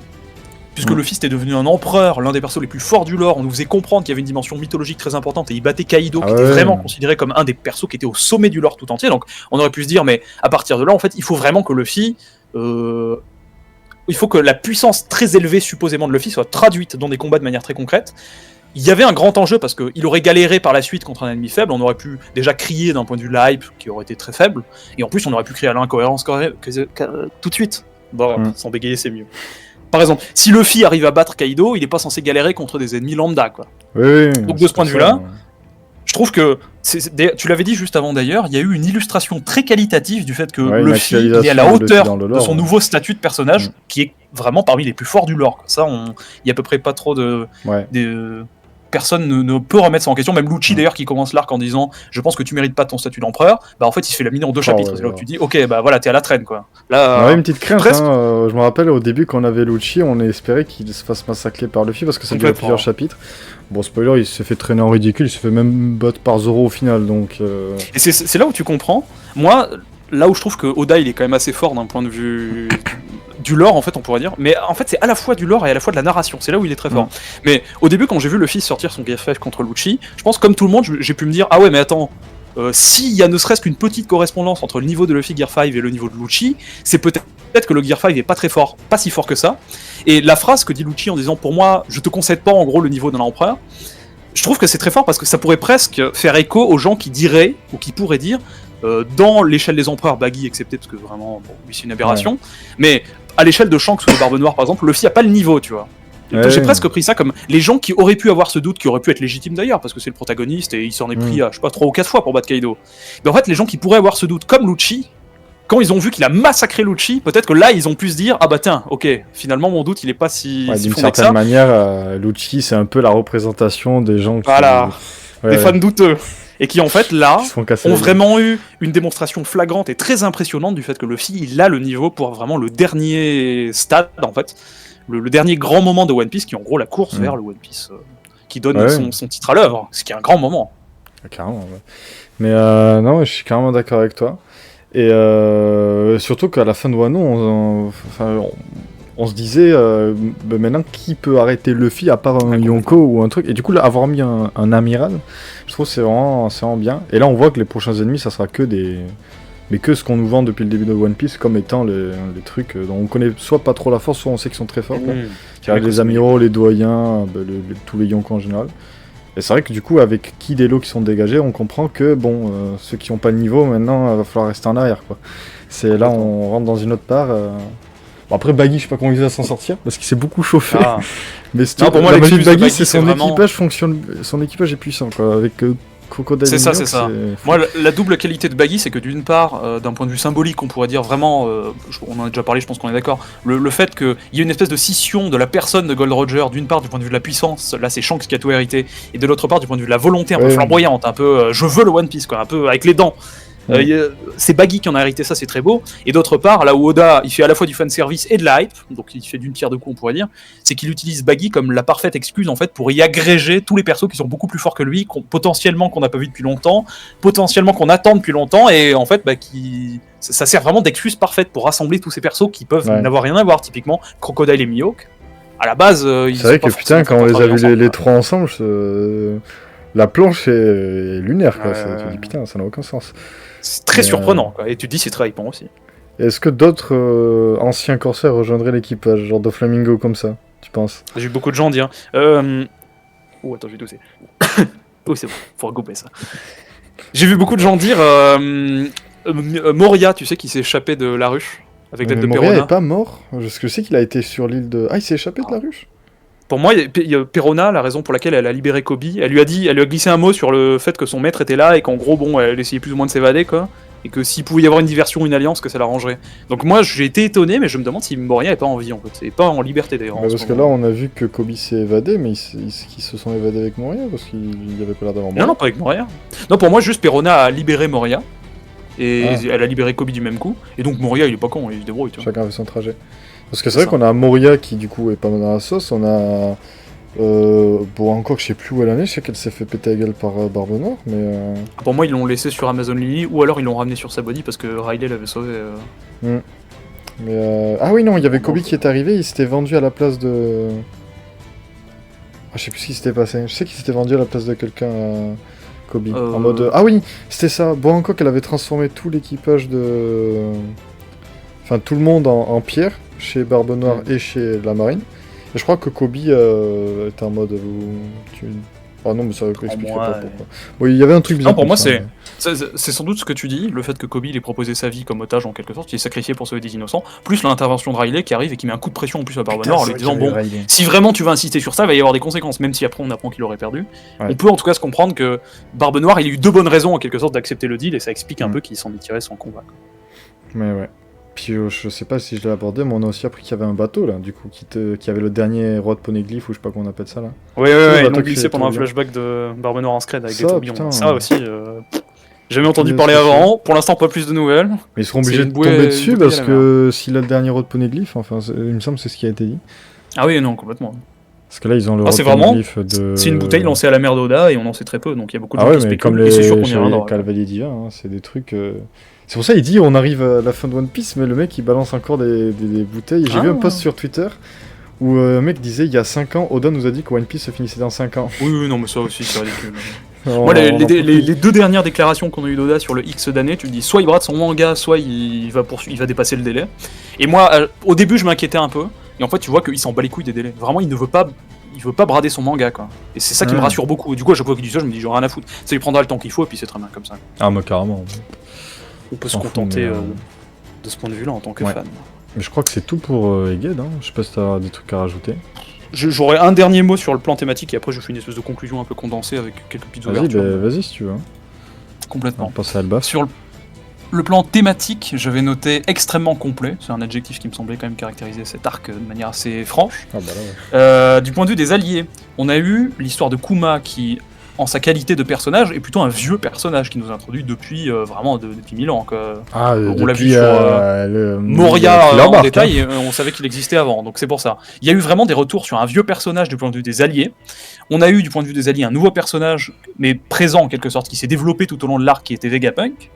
puisque Luffy était devenu un empereur, l'un des persos les plus forts du lore, on nous faisait comprendre qu'il y avait une dimension mythologique très importante, et il battait Kaido, qui était vraiment considéré comme un des persos qui était au sommet du lore tout entier, donc on aurait pu se dire, mais à partir de là, en fait, il faut vraiment que Luffy... il faut que la puissance très élevée, supposément, de Luffy soit traduite dans des combats de manière très concrète. Il y avait un grand enjeu, parce qu'il aurait galéré par la suite contre un ennemi faible, on aurait pu déjà crier d'un point de vue de la hype, qui aurait été très faible, et en plus on aurait pu crier à l'incohérence tout de suite. Bon, sans bégayer c'est mieux. Par exemple, si Luffy arrive à battre Kaido, il n'est pas censé galérer contre des ennemis lambda, quoi. Oui, donc de ce point de vue-là, je trouve que, tu l'avais dit juste avant d'ailleurs, il y a eu une illustration très qualitative du fait que Luffy est à la hauteur de son nouveau statut de personnage, qui est vraiment parmi les plus forts du lore. Ça, il y a à peu près pas trop de... Personne ne peut remettre ça en question, même Lucci d'ailleurs qui commence l'arc en disant je pense que tu mérites pas ton statut d'empereur, bah en fait il se fait laminer en 2 chapitres, c'est là où tu dis ok bah voilà t'es à la traîne quoi. Là, on avait une petite crainte, je me rappelle au début quand on avait Lucci, on espérait qu'il se fasse massacrer par Luffy parce que ça durait plusieurs chapitres. Bon spoiler, il s'est fait traîner en ridicule, il s'est fait même battre par Zoro au final donc... Et c'est là où tu comprends, moi là où je trouve que Oda il est quand même assez fort d'un point de vue... du lore en fait on pourrait dire, mais en fait c'est à la fois du lore et à la fois de la narration, c'est là où il est très fort. Mais au début quand j'ai vu Luffy sortir son Gear 5 contre Lucci, je pense comme tout le monde j'ai pu me dire ah ouais mais attends, s'il y a ne serait-ce qu'une petite correspondance entre le niveau de Luffy Gear 5 et le niveau de Lucci, c'est peut-être que le Gear 5 est pas très fort, pas si fort que ça, et la phrase que dit Lucci en disant pour moi je te concède pas en gros le niveau d'un empereur, je trouve que c'est très fort parce que ça pourrait presque faire écho aux gens qui diraient, ou qui pourraient dire, dans l'échelle des empereurs, Baggy excepté parce que vraiment, bon, lui c'est une aberration, mais à l'échelle de Shanks ou de Barbe Noire par exemple, Luffy a pas le niveau, tu vois. J'ai presque pris ça comme les gens qui auraient pu avoir ce doute, qui auraient pu être légitimes d'ailleurs, parce que c'est le protagoniste et il s'en est pris à, je sais pas, 3 ou 4 fois pour battre Kaido. Mais en fait, les gens qui pourraient avoir ce doute, comme Lucci, quand ils ont vu qu'il a massacré Lucci, peut-être que là ils ont pu se dire ah bah tiens, ok, finalement mon doute il est pas si d'une fondé que ça. certaine manière, Lucci c'est un peu la représentation des gens qui... Voilà, des fans douteux. Et qui en fait là ont vraiment eu une démonstration flagrante et très impressionnante du fait que Luffy il a le niveau pour vraiment le dernier stade en fait, le dernier grand moment de One Piece qui est en gros la course vers le One Piece qui donne son titre à l'œuvre, ce qui est un grand moment. Carrément, mais non, je suis carrément d'accord avec toi. Et surtout qu'à la fin de Wano, on se disait, maintenant, qui peut arrêter Luffy à part un Yonko ou un truc. Et du coup, là, avoir mis un amiral, je trouve que c'est vraiment bien. Et là, on voit que les prochains ennemis, ça sera que des... Mais que ce qu'on nous vend depuis le début de One Piece comme étant les trucs dont on connaît soit pas trop la force, soit on sait qu'ils sont très forts. Les amiraux, les doyens, tous les Yonko en général. Et c'est vrai que du coup, avec Kid et Law qui sont dégagés, on comprend que, bon, ceux qui n'ont pas le niveau, maintenant, il va falloir rester en arrière, quoi. C'est là, on rentre dans une autre part. Bon, après, Baggy, je sais pas comment il va s'en sortir, parce qu'il s'est beaucoup chauffé. Mais pour moi, la magie de Baggy, c'est son équipage fonctionne... Son équipage est puissant, quoi, avec... Crocodile. C'est ça. Moi, la double qualité de Baggy, c'est que d'une part, d'un point de vue symbolique, on pourrait dire vraiment, on en a déjà parlé, je pense qu'on est d'accord, le fait qu'il y ait une espèce de scission de la personne de Gold Roger, d'une part du point de vue de la puissance, là c'est Shanks qui a tout hérité, et de l'autre part du point de vue de la volonté un peu flamboyante, un peu je veux le One Piece, quoi, un peu avec les dents. C'est Baggy qui en a hérité, ça c'est très beau. Et d'autre part, là où Oda il fait à la fois du fanservice et de la hype, donc il fait d'une pierre deux coups on pourrait dire, c'est qu'il utilise Baggy comme la parfaite excuse en fait pour y agréger tous les persos qui sont beaucoup plus forts que lui, potentiellement qu'on n'a pas vu depuis longtemps, potentiellement qu'on attend depuis longtemps, et en fait ça sert vraiment d'excuse parfaite pour rassembler tous ces persos qui peuvent n'avoir rien à voir, typiquement Crocodile et Mihawk. À la base, ils c'est vrai que putain, quand on les a vus les trois ensemble, la planche est lunaire, quoi. Tu te dis putain, ça n'a aucun sens. C'est très surprenant, quoi. Et tu te dis c'est très hypant aussi. Est-ce que d'autres anciens corsaires rejoindraient l'équipage, genre Doflamingo comme ça, tu penses? J'ai eu beaucoup de gens dire. Oh, attends, j'ai toussé. Oh, c'est bon, faut recouper ça. J'ai vu beaucoup de gens dire Moria, tu sais, qui s'est échappé de la ruche avec l'aide de Moria Perona. est pas mort? Parce que je sais qu'il a été sur l'île de... Ah, il s'est échappé de la ruche? Pour moi, il y a Perona, la raison pour laquelle elle a libéré Kobe, elle lui a glissé un mot sur le fait que son maître était là et qu'en gros, bon, elle essayait plus ou moins de s'évader, quoi. Et que s'il pouvait y avoir une diversion, une alliance, que ça l'arrangerait. Donc moi, j'ai été étonné, mais je me demande si Moria est pas en vie, en fait. Et pas en liberté, d'ailleurs. Parce que là, on a vu que Kobe s'est évadé, mais ils se sont évadés avec Moria, parce qu'il y avait pas l'air d'avoir Non, non, pas avec Moria. Non, pour moi, juste Perona a libéré Moria. Et elle a libéré Kobe du même coup. Et donc Moria, il est pas con, il se débrouille, tu vois. Chacun fait son trajet. Parce que c'est vrai qu'on a Moria qui, du coup, est pas mal dans la sauce. On a... bon, encore que je sais plus où elle en est, je sais qu'elle s'est fait péter la gueule par Barbe Noire, mais... Pour moi, ils l'ont laissé sur Amazon Lily, ou alors ils l'ont ramené sur sa body parce que Riley l'avait sauvé. Mais ah oui, non, il y avait Kobe qui est arrivé, il s'était vendu à la place de... Ah, je sais plus ce qui s'était passé. Je sais qu'il s'était vendu à la place de quelqu'un, Kobe. En mode... Ah oui, c'était ça. Bon, encore qu'elle avait transformé tout l'équipage de... Enfin, tout le monde en pierre, chez Barbe Noire et chez la marine. Et je crois que Kobe était en mode... Ah non, mais ça expliquerait pas pourquoi. Bon, il y avait un truc bizarre. Non, pour moi, ça, c'est sans doute ce que tu dis, le fait que Kobe il ait proposé sa vie comme otage en quelque sorte, il est sacrifié pour sauver des innocents, plus l'intervention de Riley qui arrive et qui met un coup de pression en plus à Barbe Noire en lui disant bon, si vraiment tu vas insister sur ça, il va y avoir des conséquences, même si après on apprend qu'il aurait perdu. Ouais. On peut en tout cas se comprendre que Barbe Noire il a eu deux bonnes raisons en quelque sorte d'accepter le deal et ça explique un peu qu'il s'en est tiré sans combat. Mais ouais. Puis je sais pas si je l'ai abordé, mais on a aussi appris qu'il y avait un bateau là, du coup, qui avait le dernier roi de Poneglyph, ou je sais pas comment on appelle ça là. Ouais, ils l'ont glissé pendant un flashback de Barbe Noire en Scred avec des tourbillons. Ça aussi, jamais entendu parler avant, pour l'instant pas plus de nouvelles. Mais ils seront obligés de tomber dessus parce que s'il a le dernier roi de Poneglyph, enfin, il me semble que c'est ce qui a été dit. Ah oui, non, complètement. Parce que là, ils ont le roi de Poneglyph de... C'est une bouteille lancée à la mer d'Oda et on en sait très peu, donc il y a beaucoup de gens qui spéculent. Comme les Calvaliers divins, c'est des trucs... C'est pour ça qu'il dit on arrive à la fin de One Piece, mais le mec il balance encore des bouteilles. J'ai vu un post sur Twitter où un mec disait il y a 5 ans, Oda nous a dit que One Piece se finissait dans 5 ans. Oui, non, mais ça aussi c'est ridicule. Moi, les deux dernières déclarations qu'on a eu d'Oda sur le X d'année, tu le dis soit il brade son manga, soit il va dépasser le délai. Et moi, au début, je m'inquiétais un peu, et en fait, tu vois qu'il s'en bat les couilles des délais. Vraiment, il veut pas brader son manga, quoi. Et c'est ça qui me rassure beaucoup. Et du coup, à chaque fois qu'il dit ça, je me dis, j'aurais rien à foutre. Ça lui prendra le temps qu'il faut, et puis c'est très bien comme ça. Ah, mais carrément. On peut se contenter de ce point de vue-là en tant que fan. Mais je crois que c'est tout pour Egghead, hein. Je sais pas si t'as des trucs à rajouter. J'aurais un dernier mot sur le plan thématique et après je fais une espèce de conclusion un peu condensée avec quelques petites ouvertures. Vas-y si tu veux. Complètement. On passe à Alba. Sur le plan thématique, j'avais noté extrêmement complet. C'est un adjectif qui me semblait quand même caractériser cet arc de manière assez franche. Ah bah là, ouais. Du point de vue des alliés, on a eu l'histoire de Kuma qui, en sa qualité de personnage, est plutôt un vieux personnage qui nous a introduit depuis vraiment depuis 1000 ans. Quoi. On l'a vu sur Moria en détail, et on savait qu'il existait avant, donc c'est pour ça. Il y a eu vraiment des retours sur un vieux personnage du point de vue des alliés. On a eu du point de vue des alliés un nouveau personnage, mais présent en quelque sorte, qui s'est développé tout au long de l'arc, qui était Vegapunk.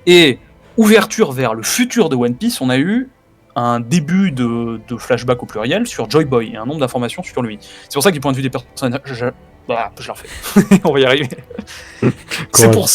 Et ouverture vers le futur de One Piece, on a eu un début de flashback au pluriel sur Joy Boy et un nombre d'informations sur lui. C'est pour ça que du point de vue des personnages... je la refais. On va y arriver. C'est pour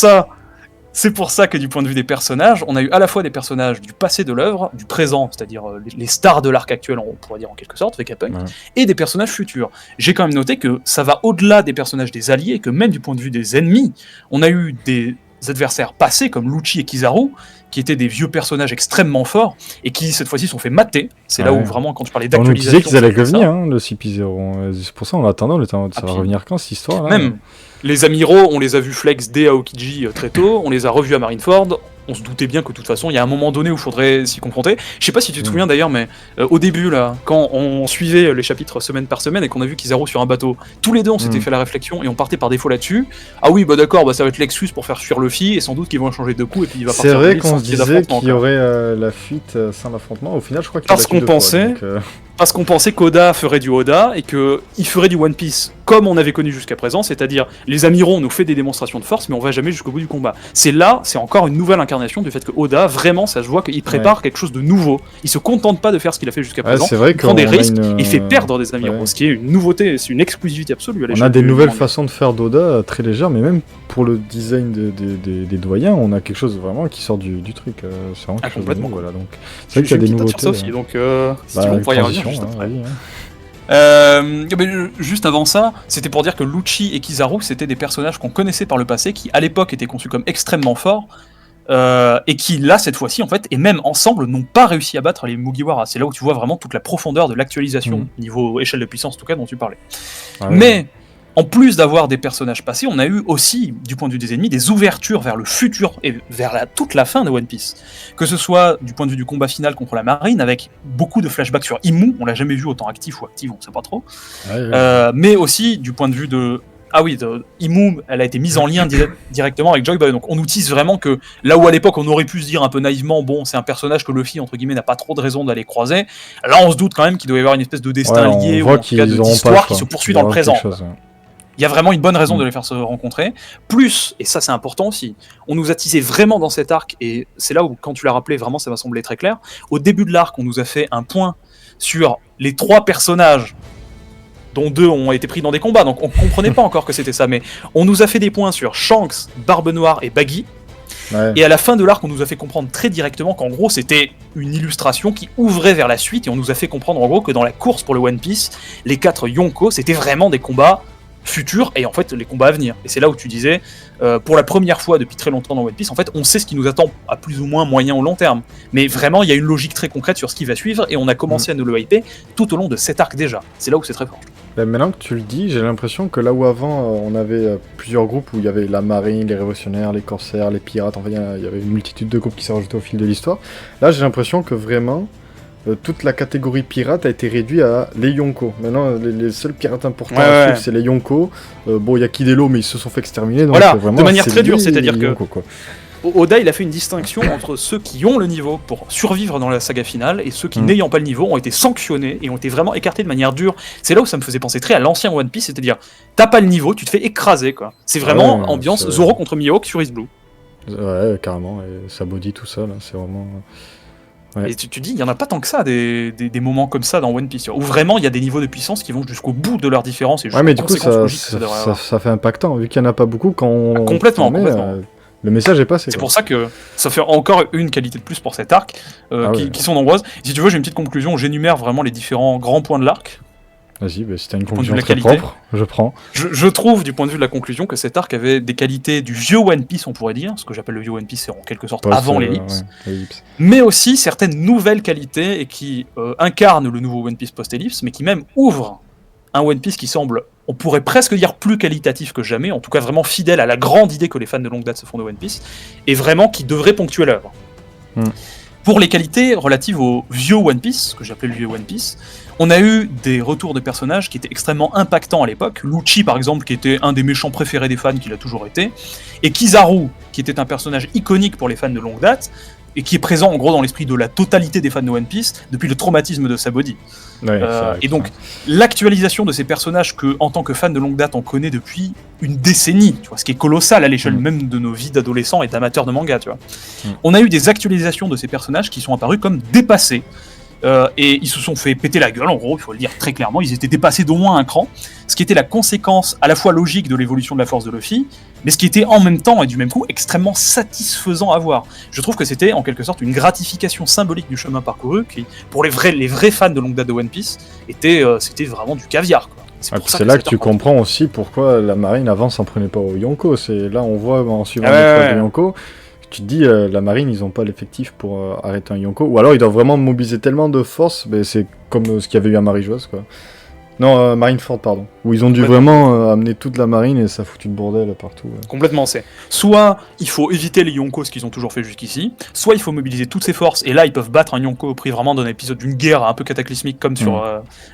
ça que du point de vue des personnages, on a eu à la fois des personnages du passé de l'œuvre, du présent, c'est-à-dire les stars de l'arc actuel, on pourrait dire en quelque sorte, Vegapunk, et des personnages futurs. J'ai quand même noté que ça va au-delà des personnages des alliés, et que même du point de vue des ennemis, on a eu des adversaires passés comme Lucci et Kizaru, qui étaient des vieux personnages extrêmement forts, et qui cette fois-ci sont fait mater. C'est là où vraiment, quand je parlais d'actualisation... On nous disait qu'ils allaient revenir, hein, le CP0. C'est pour ça on l'attendait, on était en mode, ça va revenir quand cette histoire-là? Même les amiraux, on les a vus flex dès Aokiji très tôt, on les a revus à Marineford, on se doutait bien que de toute façon, il y a un moment donné où il faudrait s'y confronter. Je sais pas si tu te souviens d'ailleurs, mais au début, là, quand on suivait les chapitres semaine par semaine et qu'on a vu Kizaru sur un bateau, tous les deux on s'était fait la réflexion et on partait par défaut là-dessus. Ah oui, bah d'accord, ça va être l'excuse pour faire fuir Luffy et sans doute qu'ils vont échanger de coups et puis il va partir. C'est vrai qu'on se disait qu'il y aurait la fuite sans l'affrontement. Au final, je crois qu'il parce qu'on pensait. Parce qu'on pensait qu'Oda ferait du Oda et qu'il ferait du One Piece comme on avait connu jusqu'à présent, c'est-à-dire les amiraux nous fait des démonstrations de force, mais on va jamais jusqu'au bout du combat. C'est encore une nouvelle incarnation du fait que Oda, vraiment, ça se voit qu'il prépare quelque chose de nouveau. Il se contente pas de faire ce qu'il a fait jusqu'à présent. C'est vrai il prend des risques et il fait perdre des amiraux, ce qui est une nouveauté, c'est une exclusivité absolue. On a des nouvelles façons de faire d'Oda très légères, mais même pour le design des doyens, on a quelque chose vraiment qui sort du truc. C'est vraiment quelque chose de nouveau, voilà. Donc, c'est vrai qu'il y a des nouveautés. Aussi, donc si tu veux, on pourra y revenir juste après. Juste avant ça, c'était pour dire que Lucci et Kizaru, c'était des personnages qu'on connaissait par le passé, qui à l'époque étaient conçus comme extrêmement forts, et qui là, cette fois-ci, en fait, et même ensemble, n'ont pas réussi à battre les Mugiwara. C'est là où tu vois vraiment toute la profondeur de l'actualisation, niveau échelle de puissance en tout cas, dont tu parlais. Mais en plus d'avoir des personnages passés, on a eu aussi, du point de vue des ennemis, des ouvertures vers le futur et vers toute la fin de One Piece. Que ce soit du point de vue du combat final contre la marine, avec beaucoup de flashbacks sur Imu, on l'a jamais vu autant actif ou active, on sait pas trop. Mais aussi du point de vue de... Imu, elle a été mise en lien directement avec Joy Boy, donc on nous tease vraiment que là où à l'époque on aurait pu se dire un peu naïvement, bon, c'est un personnage que Luffy entre guillemets n'a pas trop de raison d'aller croiser, là on se doute quand même qu'il doit y avoir une espèce de destin lié, ou en tout cas d'histoire qui se poursuit dans le présent. Il y a vraiment une bonne raison de les faire se rencontrer. Plus, et ça c'est important aussi, on nous a teasé vraiment dans cet arc, et c'est là où, quand tu l'as rappelé, vraiment ça m'a semblé très clair. Au début de l'arc, on nous a fait un point sur les 3 personnages, dont 2 ont été pris dans des combats, donc on comprenait pas encore que c'était ça, mais on nous a fait des points sur Shanks, Barbe Noire et Baggy. Et à la fin de l'arc, on nous a fait comprendre très directement qu'en gros c'était une illustration qui ouvrait vers la suite, et on nous a fait comprendre en gros que dans la course pour le One Piece, les 4 Yonko, c'était vraiment des combats futurs et en fait les combats à venir. Et c'est là où tu disais, pour la première fois depuis très longtemps dans One Piece, en fait on sait ce qui nous attend à plus ou moins moyen ou long terme. Mais vraiment il y a une logique très concrète sur ce qui va suivre et on a commencé à nous le hyper tout au long de cet arc déjà. C'est là où c'est très fort. Maintenant que tu le dis, j'ai l'impression que là où avant on avait plusieurs groupes où il y avait la marine, les révolutionnaires, les corsaires, les pirates, enfin il y avait une multitude de groupes qui s'est rajouté au fil de l'histoire. Là j'ai l'impression que vraiment toute la catégorie pirate a été réduite à les Yonko. Maintenant, les seuls pirates importants à suivre, c'est les Yonko. Bon, il y a Kidelo, mais ils se sont fait exterminer. Donc voilà, vraiment, de manière très dure, c'est-à-dire que Yonko, quoi. Oda, il a fait une distinction entre ceux qui ont le niveau pour survivre dans la saga finale et ceux qui, n'ayant pas le niveau, ont été sanctionnés et ont été vraiment écartés de manière dure. C'est là où ça me faisait penser très à l'ancien One Piece, c'est-à-dire, t'as pas le niveau, tu te fais écraser, quoi. C'est vraiment ambiance Zoro contre Mihawk sur East Blue. Ouais, carrément, et sa body tout ça, là, c'est vraiment... Et tu dis, il y en a pas tant que ça, des moments comme ça dans One Piece, où vraiment il y a des niveaux de puissance qui vont jusqu'au bout de leurs différences. Et mais du coup, ça fait impactant, vu qu'il n'y en a pas beaucoup quand on... Complètement. Le message est passé. C'est pour ça que ça fait encore une qualité de plus pour cet arc, qui sont nombreuses. Et si tu veux, j'ai une petite conclusion, j'énumère vraiment les différents grands points de l'arc. Vas-y, si t'as une conclusion très propre, je prends. Je trouve, du point de vue de la conclusion, que cet arc avait des qualités du vieux One Piece, on pourrait dire. Ce que j'appelle le vieux One Piece, c'est en quelque sorte avant l'ellipse. Mais aussi certaines nouvelles qualités et qui incarnent le nouveau One Piece post-ellipse, mais qui même ouvrent un One Piece qui semble, on pourrait presque dire, plus qualitatif que jamais, en tout cas vraiment fidèle à la grande idée que les fans de longue date se font de One Piece, et vraiment qui devrait ponctuer l'œuvre. Pour les qualités relatives au vieux One Piece, ce que j'appelais le vieux One Piece, on a eu des retours de personnages qui étaient extrêmement impactants à l'époque. Lucci, par exemple, qui était un des méchants préférés des fans, qu'il a toujours été, et Kizaru, qui était un personnage iconique pour les fans de longue date, et qui est présent en gros dans l'esprit de la totalité des fans de One Piece depuis le traumatisme de sa body. Et donc l'actualisation de ces personnages que, en tant que fan de longue date, on connaît depuis une décennie, tu vois, ce qui est colossal à l'échelle même de nos vies d'adolescents et d'amateurs de manga, tu vois. On a eu des actualisations de ces personnages qui sont apparus comme dépassés. Et ils se sont fait péter la gueule, en gros, il faut le dire très clairement, ils étaient dépassés d'au moins un cran, ce qui était la conséquence à la fois logique de l'évolution de la force de Luffy, mais ce qui était en même temps et du même coup extrêmement satisfaisant à voir. Je trouve que c'était en quelque sorte une gratification symbolique du chemin parcouru qui, pour les vrais fans de longue date de One Piece, c'était vraiment du caviar, quoi. C'est là que tu comprends aussi pourquoi la marine avant s'en prenait pas aux Yonko. C'est là on voit en suivant les Yonko. Tu te dis, la marine, ils ont pas l'effectif pour arrêter un Yonko. Ou alors, ils doivent vraiment mobiliser tellement de force, c'est comme ce qu'il y avait eu à Marie-Joise, quoi. Non, Marineford, pardon. Où ils ont dû vraiment amener toute la marine et ça a foutu le bordel partout. Complètement, c'est. Soit il faut éviter les Yonkos, ce qu'ils ont toujours fait jusqu'ici, soit il faut mobiliser toutes ses forces, et là ils peuvent battre un Yonko au prix vraiment d'un épisode d'une guerre un peu cataclysmique comme sur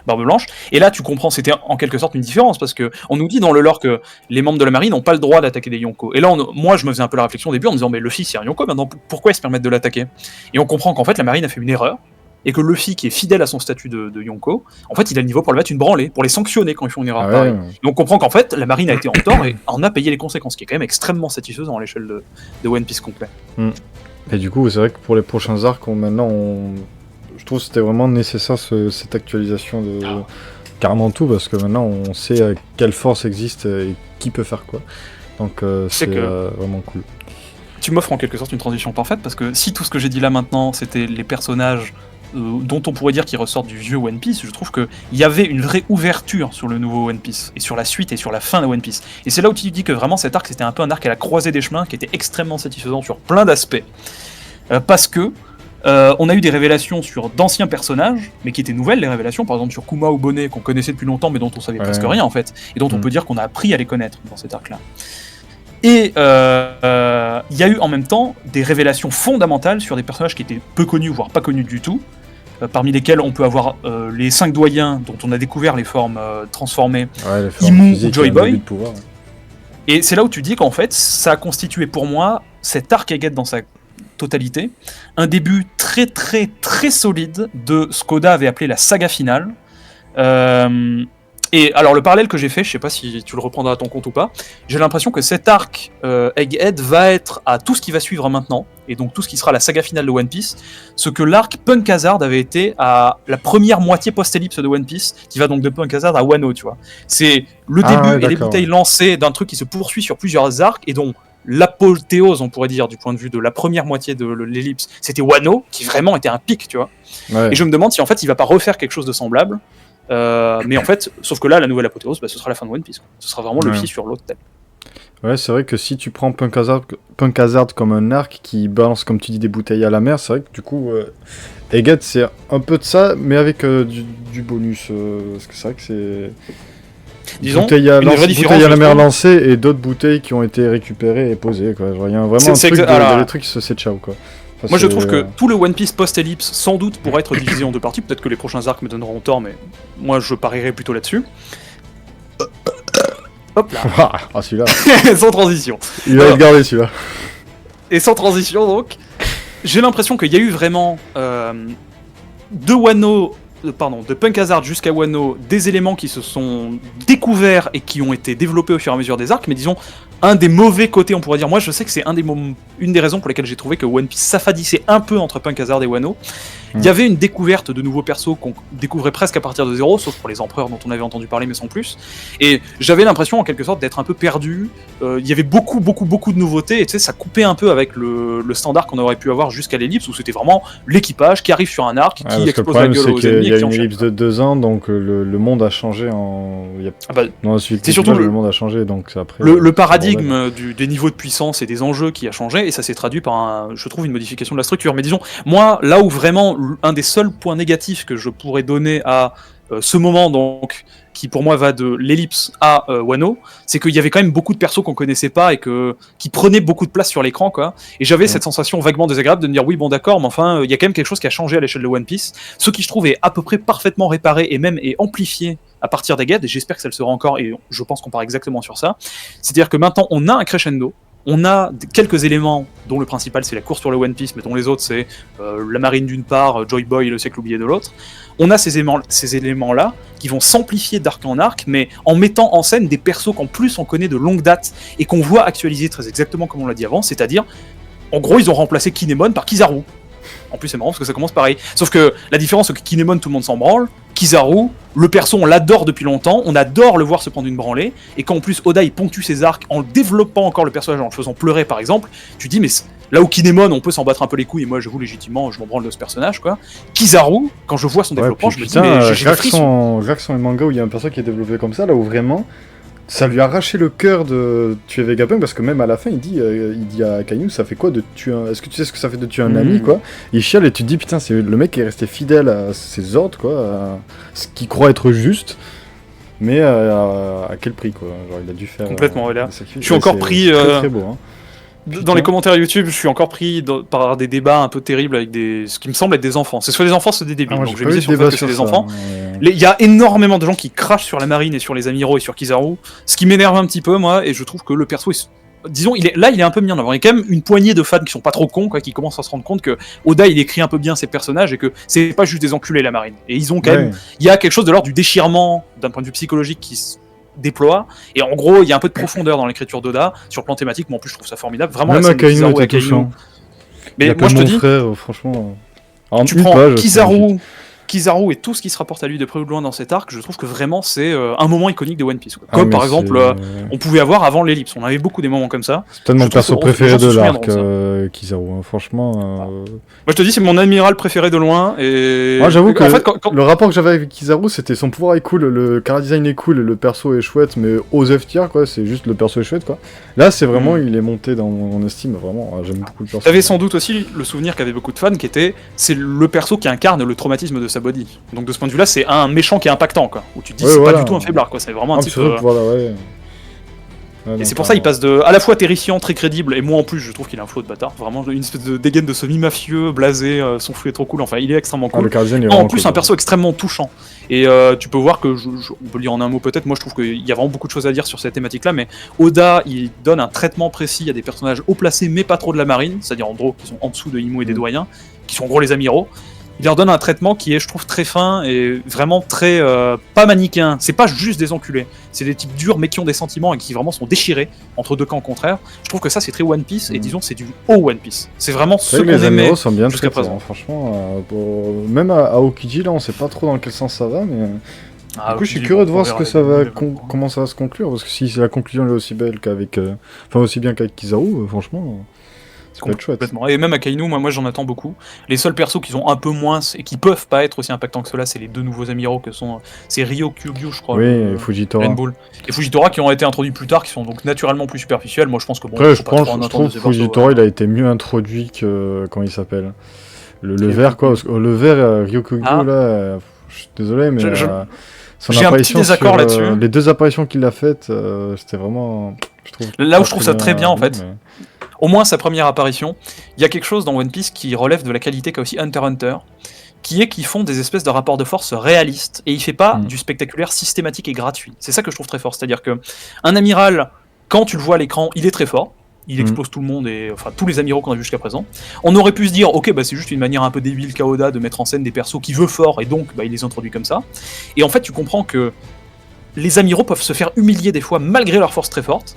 Barbe Blanche. Et là tu comprends, c'était en quelque sorte une différence, parce que on nous dit dans le lore que les membres de la marine n'ont pas le droit d'attaquer des Yonkos. Et là, moi je me faisais un peu la réflexion au début en me disant, mais Luffy c'est un Yonko, maintenant pourquoi ils se permettent de l'attaquer? Et on comprend qu'en fait la marine a fait une erreur, et que Luffy, qui est fidèle à son statut de Yonko, en fait, il a le niveau pour le mettre une branlée, pour les sanctionner quand ils font une erreur pareille. Donc on comprend qu'en fait, la marine a été en tort et en a payé les conséquences, qui est quand même extrêmement satisfaisant à l'échelle de One Piece complet. Et du coup, c'est vrai que pour les prochains arcs, je trouve que c'était vraiment nécessaire cette actualisation de carrément tout, parce que maintenant on sait quelle force existe et qui peut faire quoi. Donc c'est vraiment cool. Tu m'offres en quelque sorte une transition parfaite, parce que si tout ce que j'ai dit là maintenant c'était les personnages dont on pourrait dire qu'ils ressortent du vieux One Piece, je trouve qu'il y avait une vraie ouverture sur le nouveau One Piece, et sur la suite et sur la fin de One Piece. Et c'est là où tu dis que vraiment cet arc c'était un peu un arc à la croisée des chemins, qui était extrêmement satisfaisant sur plein d'aspects. Parce que on a eu des révélations sur d'anciens personnages, mais qui étaient nouvelles, les révélations, par exemple sur Kuma ou Bonnet, qu'on connaissait depuis longtemps, mais dont on savait presque rien en fait, et dont on peut dire qu'on a appris à les connaître dans cet arc-là. Et il y a eu en même temps des révélations fondamentales sur des personnages qui étaient peu connus, voire pas connus du tout, parmi lesquels on peut avoir les 5 doyens, dont on a découvert les formes transformées, Imu ou Joy Boy. Et c'est là où tu dis qu'en fait, ça a constitué pour moi, cet arc Egghead dans sa totalité, un début très très très solide de ce qu'Oda avait appelé la saga finale. Et alors le parallèle que j'ai fait, je sais pas si tu le reprendras à ton compte ou pas, j'ai l'impression que cet arc Egghead va être à tout ce qui va suivre maintenant, et donc tout ce qui sera la saga finale de One Piece, ce que l'arc Punk Hazard avait été à la première moitié post-ellipse de One Piece, qui va donc de Punk Hazard à Wano, tu vois. C'est le début et les bouteilles lancées d'un truc qui se poursuit sur plusieurs arcs, et dont l'apothéose, on pourrait dire, du point de vue de la première moitié de l'ellipse, c'était Wano, qui vraiment était un pic, tu vois. Et je me demande si en fait il va pas refaire quelque chose de semblable. Mais en fait, sauf que là, la nouvelle apothéose, ce sera la fin de One Piece. Ce sera vraiment Luffy sur l'autre thème. Ouais, c'est vrai que si tu prends Punk Hazard comme un arc qui balance, comme tu dis, des bouteilles à la mer, c'est vrai que du coup, Egghead, c'est un peu de ça, mais avec du bonus. Parce que c'est vrai que c'est... Disons, bouteilles à la mer lancées et d'autres bouteilles qui ont été récupérées et posées, quoi. Genre, il y a vraiment des trucs qui se ciao, quoi. Enfin, moi je trouve que tout le One Piece post-ellipse sans doute pourrait être divisé en deux parties, peut-être que les prochains arcs me donneront tort, mais moi je parierais plutôt là-dessus. Hop là. Ah celui-là. Sans transition. Il va être gardé celui-là. Et sans transition donc, j'ai l'impression qu'il y a eu vraiment de Punk Hazard jusqu'à Wano, des éléments qui se sont découverts et qui ont été développés au fur et à mesure des arcs, mais disons, un des mauvais côtés, on pourrait dire, moi je sais que c'est une des raisons pour lesquelles j'ai trouvé que One Piece s'affadissait un peu entre Punk Hazard et Wano. Il y avait une découverte de nouveaux persos qu'on découvrait presque à partir de zéro, sauf pour les empereurs dont on avait entendu parler, mais sans plus. Et j'avais l'impression, en quelque sorte, d'être un peu perdu. Il y avait beaucoup de nouveautés, et tu sais, ça coupait un peu avec le standard qu'on aurait pu avoir jusqu'à l'ellipse, où c'était vraiment l'équipage qui arrive sur un arc, qui explose la gueule aux ennemis. Il y a une ellipse de 2 ans, donc le monde a changé c'est surtout le monde a changé, donc après... Le paradigme des niveaux de puissance et des enjeux qui a changé, et ça s'est traduit par, je trouve, une modification de la structure. Mais disons, moi, là où vraiment, un des seuls points négatifs que je pourrais donner à ce moment, donc, qui pour moi va de l'ellipse à Wano, c'est qu'il y avait quand même beaucoup de persos qu'on connaissait pas et qui prenaient beaucoup de place sur l'écran, quoi. Et j'avais cette sensation vaguement désagréable de me dire oui, bon d'accord, mais enfin, il y a quand même quelque chose qui a changé à l'échelle de One Piece. Ce qui, je trouve, est à peu près parfaitement réparé et même est amplifié à partir d'Egghead, et j'espère que ça le sera encore, et je pense qu'on part exactement sur ça. C'est-à-dire que maintenant, on a un crescendo. On a quelques éléments, dont le principal c'est la course sur le One Piece, mais dont les autres c'est la marine d'une part, Joy Boy et le siècle oublié de l'autre. On a ces éléments-là qui vont s'amplifier d'arc en arc, mais en mettant en scène des persos qu'en plus on connaît de longue date et qu'on voit actualiser très exactement comme on l'a dit avant, c'est-à-dire, en gros, ils ont remplacé Kinemon par Kizaru. En plus, c'est marrant parce que ça commence pareil. Sauf que la différence, c'est que Kinemon, tout le monde s'en branle. Kizaru, le perso, on l'adore depuis longtemps. On adore le voir se prendre une branlée. Et quand en plus Oda il ponctue ses arcs en développant encore le personnage, en le faisant pleurer par exemple, tu dis, mais là où Kinemon, on peut s'en battre un peu les couilles, et moi, j'avoue légitimement, je m'en branle de ce personnage, quoi. Kizaru, quand je vois son développement, je me dis, mais j'ai des frissons. Jacques sont les mangas où il y a un perso qui est développé comme ça, là où vraiment. Ça lui a arraché le cœur de tuer Vegapunk, parce que même à la fin, il dit à Kainu, ça fait quoi de tuer un... Est-ce que tu sais ce que ça fait de tuer un ami, quoi? Il chiale et tu te dis, putain, c'est le mec qui est resté fidèle à ses ordres, quoi, à ce qu'il croit être juste, mais à quel prix, quoi? Genre, il a dû faire... Complètement, là. Je suis encore pris... très, très beau, hein. Dans les commentaires YouTube, je suis encore pris par des débats un peu terribles avec ce qui me semble être des enfants. C'est soit des enfants, soit des débiles. Donc j'ai misé sur le fait que c'est des enfants. Il y a énormément de gens qui crachent sur la marine et sur les amiraux et sur Kizaru, ce qui m'énerve un petit peu, moi, et je trouve que le perso disons, il est un peu mis en avant. Il y a quand même une poignée de fans qui sont pas trop cons, quoi, qui commencent à se rendre compte que Oda, il écrit un peu bien ses personnages et que c'est pas juste des enculés, la marine. Et ils ont quand même, il y a quelque chose de l'ordre du déchirement d'un point de vue psychologique qui se déploie. Et en gros, il y a un peu de profondeur dans l'écriture d'Oda sur le plan thématique. Mais en plus, je trouve ça formidable. Vraiment, même la scène de Akainu Kizaru était touchant. Mais moi, je te dis, frère, franchement. Tu prends Kizaru et tout ce qui se rapporte à lui de près ou de loin dans cet arc, je trouve que vraiment c'est un moment iconique de One Piece. Quoi. Comme par exemple, on pouvait avoir avant l'ellipse, on avait beaucoup des moments comme ça. C'est peut-être mon perso préféré de l'arc, Kizaru, hein. Franchement. Moi je te dis, c'est mon amiral préféré de loin. Et moi j'avoue que en fait, le rapport que j'avais avec Kizaru, c'était son pouvoir est cool, le chara-design est cool, le perso est chouette, mais aux F tier, quoi, c'est juste le perso est chouette, quoi. Là, c'est vraiment, il est monté dans mon estime, vraiment, j'aime beaucoup le perso. T'avais sans doute aussi le souvenir qu'avaient beaucoup de fans, qui était, c'est le perso qui incarne le traumatisme de sa body. Donc de ce point de vue-là, c'est un méchant qui est impactant, quoi. Où tu te dis, c'est pas du tout un faiblard, quoi. C'est vraiment un type. Et c'est pour ça il passe de à la fois terrifiant, très crédible, et moi en plus je trouve qu'il a un flow de bâtard, vraiment une espèce de dégaine de semi-mafieux, blasé, son flou est trop cool, enfin il est extrêmement cool. En plus un perso extrêmement touchant. Et tu peux voir que, on peut le dire en un mot peut-être, moi je trouve qu'il y a vraiment beaucoup de choses à dire sur cette thématique-là, mais Oda il donne un traitement précis à des personnages haut placés mais pas trop de la marine, c'est-à-dire en gros qui sont en dessous de Imu et des doyens, qui sont en gros les amiraux. Il leur donne un traitement qui est, je trouve, très fin et vraiment très pas manichéen. C'est pas juste des enculés. C'est des types durs mais qui ont des sentiments et qui vraiment sont déchirés entre deux camps contraires. Je trouve que ça c'est très One Piece et disons c'est du haut One Piece. C'est vraiment ce qu'on aimait jusqu'à présent. Franchement, même à Aokiji là, on sait pas trop dans quel sens ça va, mais. Du coup, je suis curieux de voir ce que ça va, comment ça va se conclure, parce que si la conclusion est aussi belle qu'avec, enfin aussi bien qu'avec Kizaru, franchement. Complètement. Et même à Kainu, moi j'en attends beaucoup. Les seuls persos qui sont un peu moins et qui peuvent pas être aussi impactants que ceux-là, c'est les deux nouveaux amiraux que sont c'est Ryokugyu, je crois. Oui, et Fujitora. Et Fujitora qui ont été introduits plus tard, qui sont donc naturellement plus superficiels. Moi je pense que bon. Après, je trouve que Fujitora il a été mieux introduit que comment il s'appelle. Le vert quoi. Le vert Ryokugyu là. Je suis désolé mais. J'ai un petit désaccord là-dessus. Les deux apparitions qu'il a faites, c'était vraiment. Là où je trouve ça très bien en fait. Au moins sa première apparition, il y a quelque chose dans One Piece qui relève de la qualité qu'a aussi Hunter x Hunter, qui est qu'ils font des espèces de rapports de force réalistes, et il fait pas du spectaculaire systématique et gratuit. C'est ça que je trouve très fort, c'est-à-dire que un amiral, quand tu le vois à l'écran, il est très fort, il explose tout le monde, et enfin tous les amiraux qu'on a vu jusqu'à présent. On aurait pu se dire, ok, bah c'est juste une manière un peu débile Oda de mettre en scène des persos qui veut fort, et donc bah, il les introduit comme ça. Et en fait, tu comprends que les amiraux peuvent se faire humilier des fois malgré leur force très forte.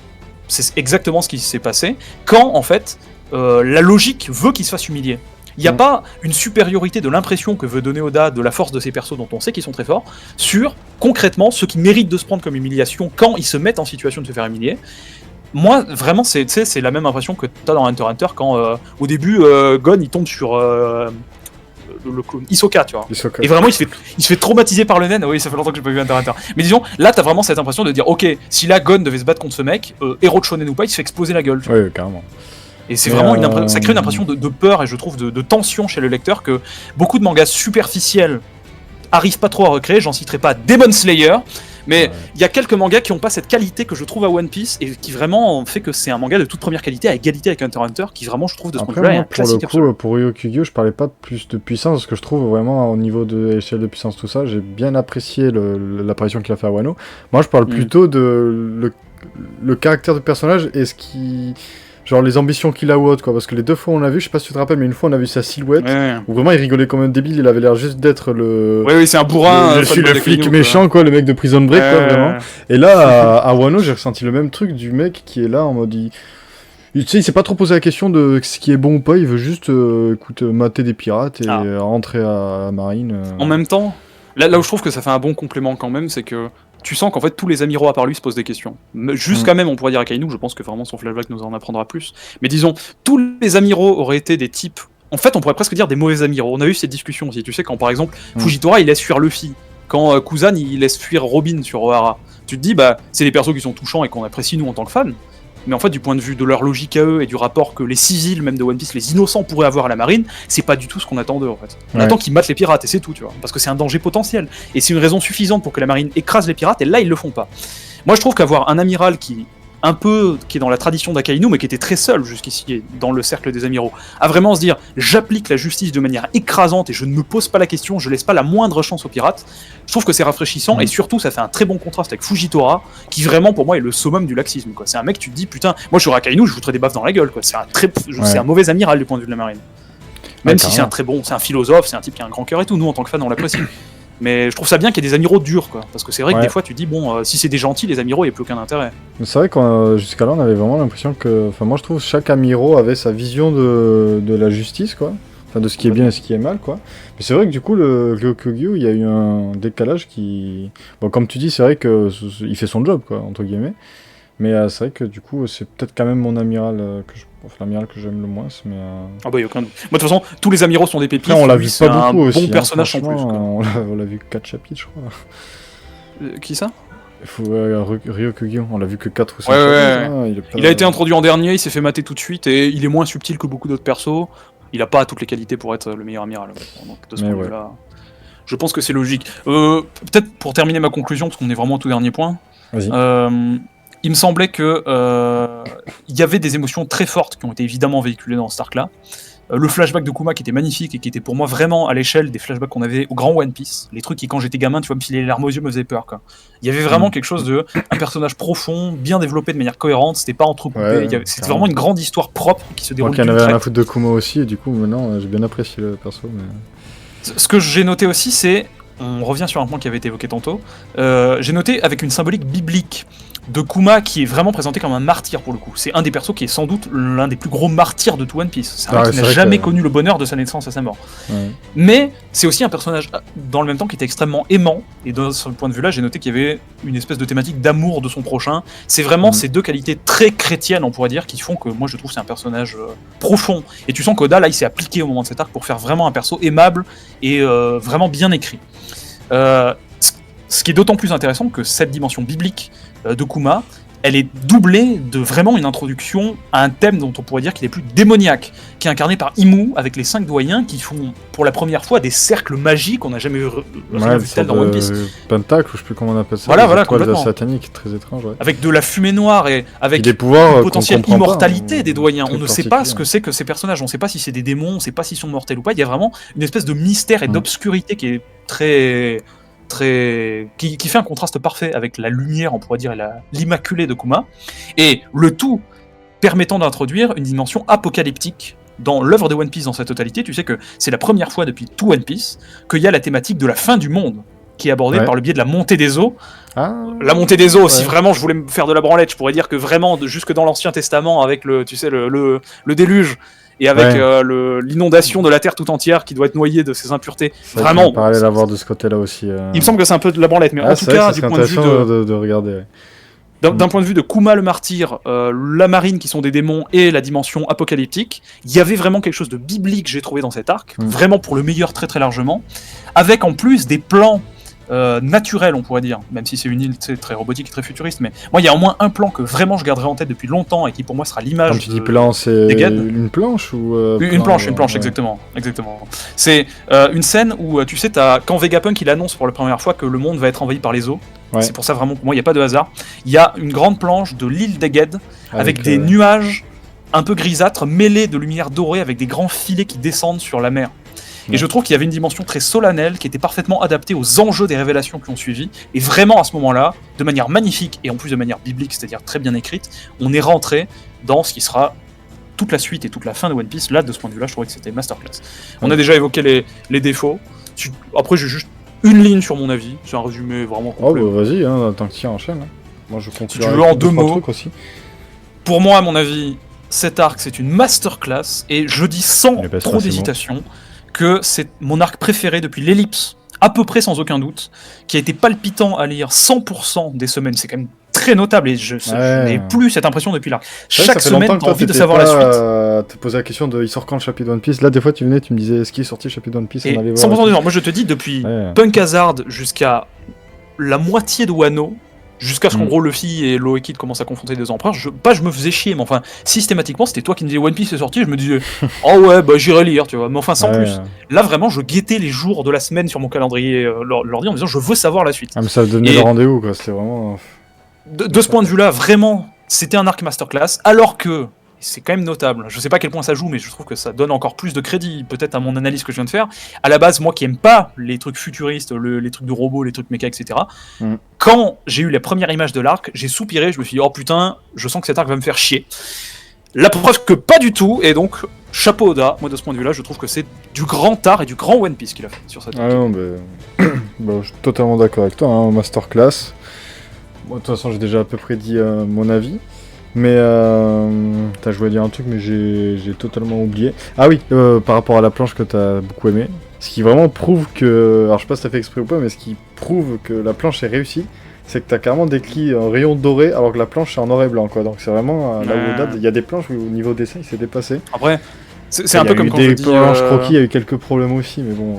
C'est exactement ce qui s'est passé, quand en fait la logique veut qu'ils se fassent humilier. Il n'y a pas une supériorité de l'impression que veut donner Oda de la force de ces persos dont on sait qu'ils sont très forts, sur concrètement ceux qui méritent de se prendre comme humiliation quand ils se mettent en situation de se faire humilier. Moi, vraiment, c'est la même impression que tu as dans Hunter x Hunter quand au début Gon il tombe sur le clone Hisoka, tu vois. Et vraiment il se fait traumatiser par le naine. Oui, ça fait longtemps que j'ai pas vu Hunter x Hunter. Mais disons, là t'as vraiment cette impression de dire ok, si là Gon devait se battre contre ce mec, héros de shonen ou pas, il se fait exploser la gueule. Oui, carrément. Et c'est vraiment ça crée une impression de peur et je trouve de tension chez le lecteur que beaucoup de mangas superficiels arrivent pas trop à recréer. J'en citerai pas Demon Slayer, mais il y a quelques mangas qui ont pas cette qualité que je trouve à One Piece et qui vraiment fait que c'est un manga de toute première qualité à égalité avec Hunter x Hunter qui vraiment je trouve de ce point de vue-là est un classique absolu. Pour Ryokugyu, je parlais pas plus de puissance parce que je trouve vraiment au niveau de l'échelle de puissance tout ça, j'ai bien apprécié l'apparition qu'il a fait à Wano. Moi je parle plutôt de le caractère du personnage et ce qui genre les ambitions qu'il a ou autre quoi, parce que les deux fois on l'a vu, je sais pas si tu te rappelles, mais une fois on a vu sa silhouette où vraiment il rigolait comme un débile, il avait l'air juste d'être le c'est un bourrin, je suis le flic méchant quoi, le mec de Prison Break quoi vraiment. Et là à Wano j'ai ressenti le même truc du mec qui est là en mode tu sais, il s'est pas trop posé la question de ce qui est bon ou pas, il veut juste mater des pirates et rentrer à la marine. En même temps, là où je trouve que ça fait un bon complément quand même, c'est que tu sens qu'en fait tous les amiraux à part lui se posent des questions. Jusqu'à même, on pourrait dire à Kainu, je pense que vraiment son flashback nous en apprendra plus. Mais disons, tous les amiraux auraient été des types. En fait, on pourrait presque dire des mauvais amiraux. On a eu cette discussion aussi. Tu sais, quand par exemple, Fujitora il laisse fuir Luffy, quand Kuzan il laisse fuir Robin sur Ohara, tu te dis, bah, c'est des persos qui sont touchants et qu'on apprécie nous en tant que fans. Mais en fait, du point de vue de leur logique à eux et du rapport que les civils, même de One Piece, les innocents pourraient avoir à la marine, c'est pas du tout ce qu'on attend d'eux en fait. On attend qu'ils matent les pirates et c'est tout, tu vois. Parce que c'est un danger potentiel. Et c'est une raison suffisante pour que la marine écrase les pirates et là, ils le font pas. Moi, je trouve qu'avoir un amiral qui un peu qui est dans la tradition d'Akainu, mais qui était très seul jusqu'ici dans le cercle des amiraux, à vraiment se dire j'applique la justice de manière écrasante et je ne me pose pas la question, je laisse pas la moindre chance aux pirates. Je trouve que c'est rafraîchissant et surtout ça fait un très bon contraste avec Fujitora, qui vraiment pour moi est le summum du laxisme, quoi. C'est un mec, tu te dis putain, moi je serais Akainu, je foutrais des baffes dans la gueule, quoi. C'est un mauvais amiral du point de vue de la marine. Même si c'est c'est un philosophe, c'est un type qui a un grand cœur et tout, nous en tant que fans on l'apprécie. Mais je trouve ça bien qu'il y ait des amiraux durs, quoi. Parce que c'est vrai que des fois tu dis, bon, si c'est des gentils, les amiraux, il n'y a plus aucun intérêt. C'est vrai que jusqu'à là, on avait vraiment l'impression que. Enfin, moi je trouve que chaque amiraux avait sa vision de la justice, quoi. Enfin, de ce qui est bien et ce qui est mal, quoi. Mais c'est vrai que du coup, le Ryokugyu, il y a eu un décalage qui. Bon, comme tu dis, c'est vrai qu'il fait son job, quoi, entre guillemets. Mais c'est vrai que du coup, c'est peut-être quand même mon amiral l'amiral que j'aime le moins. Mais, Ah bah, il n'y a aucun doute. Moi, de toute façon, tous les amiraux sont des pépites. Après, on l'a vu pas beaucoup aussi. Bon personnage en plus. On l'a vu que 4 chapitres, je crois. Qui ça? Ryokugyu, on l'a vu que 4 ou 5 chapitres. Il a été introduit en dernier, il s'est fait mater tout de suite, et il est moins subtil que beaucoup d'autres persos. Il a pas toutes les qualités pour être le meilleur amiral. Donc, de ce point de vue-là, je pense que c'est logique. Peut-être pour terminer ma conclusion, parce qu'on est vraiment au tout dernier point. Vas-y. Il me semblait que il y avait des émotions très fortes qui ont été évidemment véhiculées dans cet arc-là. Le flashback de Kuma qui était magnifique et qui était pour moi vraiment à l'échelle des flashbacks qu'on avait au grand One Piece. Les trucs qui, quand j'étais gamin, tu vois, me filer les larmes aux yeux, me faisaient peur, quoi. Il y avait vraiment quelque chose un personnage profond, bien développé de manière cohérente, c'était pas entrecoupé, c'était vraiment une grande histoire propre qui se déroule. Moi qui en avait rien à foutre de Kuma aussi, et du coup, maintenant, j'ai bien apprécié le perso. Mais... Ce que j'ai noté aussi, c'est, on revient sur un point qui avait été évoqué tantôt, j'ai noté avec une symbolique biblique de Kuma qui est vraiment présenté comme un martyr pour le coup. C'est un des persos qui est sans doute l'un des plus gros martyrs de tout One Piece. C'est un mec qui n'a jamais connu le bonheur de sa naissance à sa mort. Mais c'est aussi un personnage dans le même temps qui était extrêmement aimant, et de ce point de vue là j'ai noté qu'il y avait une espèce de thématique d'amour de son prochain. C'est vraiment ces deux qualités très chrétiennes, on pourrait dire, qui font que moi je trouve que c'est un personnage profond. Et tu sens qu'Oda là il s'est appliqué au moment de cet arc pour faire vraiment un perso aimable et vraiment bien écrit. Ce qui est d'autant plus intéressant que cette dimension biblique de Kuma, elle est doublée de vraiment une introduction à un thème dont on pourrait dire qu'il est plus démoniaque, qui est incarné par Imu, avec les 5 doyens qui font pour la première fois des cercles magiques, on n'a jamais vu tel dans One Piece. Pentacle, ou je sais plus comment on appelle ça, voilà, complètement. Satanique, très étrange. Avec de la fumée noire et avec des pouvoirs, une potentielle immortalité des doyens. On ne sait pas ce que hein. c'est que ces personnages, on ne sait pas si c'est des démons, on ne sait pas s'ils sont mortels ou pas, il y a vraiment une espèce de mystère et d'obscurité qui est qui fait un contraste parfait avec la lumière, on pourrait dire, et l'immaculée de Kuma, et le tout permettant d'introduire une dimension apocalyptique dans l'œuvre de One Piece dans sa totalité. Tu sais que c'est la première fois depuis tout One Piece qu'il y a la thématique de la fin du monde qui est abordée par le biais de la montée des eaux. La montée des eaux, si vraiment je voulais me faire de la branlette, je pourrais dire que vraiment, jusque dans l'Ancien Testament, avec le déluge, et avec l'inondation de la Terre tout entière qui doit être noyée de ces impuretés. Vraiment. On parlait d'avoir de ce côté-là aussi. Il me semble que c'est un peu de la branlette, mais en tout cas, du point de vue de regarder. D'un point de vue de Kuma le martyr, la marine qui sont des démons et la dimension apocalyptique, il y avait vraiment quelque chose de biblique, j'ai trouvé dans cet arc, vraiment pour le meilleur très très largement, avec en plus des plans naturel, on pourrait dire, même si c'est une île très robotique et très futuriste, mais moi il y a au moins un plan que vraiment je garderai en tête depuis longtemps et qui pour moi sera l'image. Quand tu dis plan, c'est une planche ou une planche, exactement. C'est une scène où tu sais, quand Vegapunk il annonce pour la première fois que le monde va être envahi par les eaux. C'est pour ça vraiment pour moi il n'y a pas de hasard. Il y a une grande planche de l'île d'Eged avec des nuages un peu grisâtres mêlés de lumière dorée avec des grands filets qui descendent sur la mer. Et je trouve qu'il y avait une dimension très solennelle qui était parfaitement adaptée aux enjeux des révélations qui ont suivi. Et vraiment, à ce moment-là, de manière magnifique et en plus de manière biblique, c'est-à-dire très bien écrite, on est rentré dans ce qui sera toute la suite et toute la fin de One Piece. Là, de ce point de vue-là, je trouvais que c'était masterclass. On a déjà évoqué les défauts. Après, j'ai juste une ligne sur mon avis. C'est un résumé vraiment complet. Oh, bah vas-y, tant que tu enchaînes. Moi, je continue. Si tu veux, en 2 mots. Aussi. Pour moi, à mon avis, cet arc, c'est une masterclass. Et je dis sans trop d'hésitation que c'est mon arc préféré depuis l'Ellipse, à peu près sans aucun doute, qui a été palpitant à lire 100% des semaines. C'est quand même très notable et je n'ai plus cette impression depuis l'arc. Chaque semaine, t'as envie de savoir la suite. Tu posé la question de il sort quand le chapitre One Piece. Là, des fois, tu venais, tu me disais est-ce qu'il est sorti le chapitre One Piece. Et 100% du temps. Moi, je te dis, depuis Punk Hazard jusqu'à la moitié de Wano, jusqu'à ce qu'en gros Luffy et Low Kid commencent à confronter des empereurs, je me faisais chier, mais enfin, systématiquement, c'était toi qui me disais One Piece est sorti, je me disais, oh ouais, bah j'irai lire, tu vois, mais enfin, sans plus. Là, vraiment, je guettais les jours de la semaine sur mon calendrier l'ordi en me disant, je veux savoir la suite. Ah, mais ça donnait le rendez-vous, quoi, c'était vraiment... De ce point de vue-là, vraiment, c'était un arc masterclass, alors que, c'est quand même notable, je sais pas à quel point ça joue, mais je trouve que ça donne encore plus de crédit, peut-être à mon analyse que je viens de faire. À la base, moi qui aime pas les trucs futuristes, les trucs de robots, les trucs méca, etc., quand j'ai eu les premières images de l'arc, j'ai soupiré, je me suis dit, oh putain, je sens que cet arc va me faire chier. La preuve que pas du tout, et donc, chapeau Oda, moi de ce point de vue-là, je trouve que c'est du grand art et du grand One Piece qu'il a fait sur cette arc. Ah non, mais... je suis totalement d'accord avec toi, hein, masterclass. Moi, de toute façon, j'ai déjà à peu près dit mon avis. Mais je voulais dire un truc, mais j'ai totalement oublié. Ah oui, par rapport à la planche que t'as beaucoup aimé. Ce qui vraiment prouve que... Alors je sais pas si t'as fait exprès ou pas, mais ce qui prouve que la planche est réussie, c'est que t'as carrément décrit un rayon doré alors que la planche est en noir et blanc, quoi. Donc c'est vraiment là où il y a des planches où au niveau dessin il s'est dépassé. Après, c'est un peu comme quand je dis... Des planches croquis, il y a eu quelques problèmes aussi, mais bon...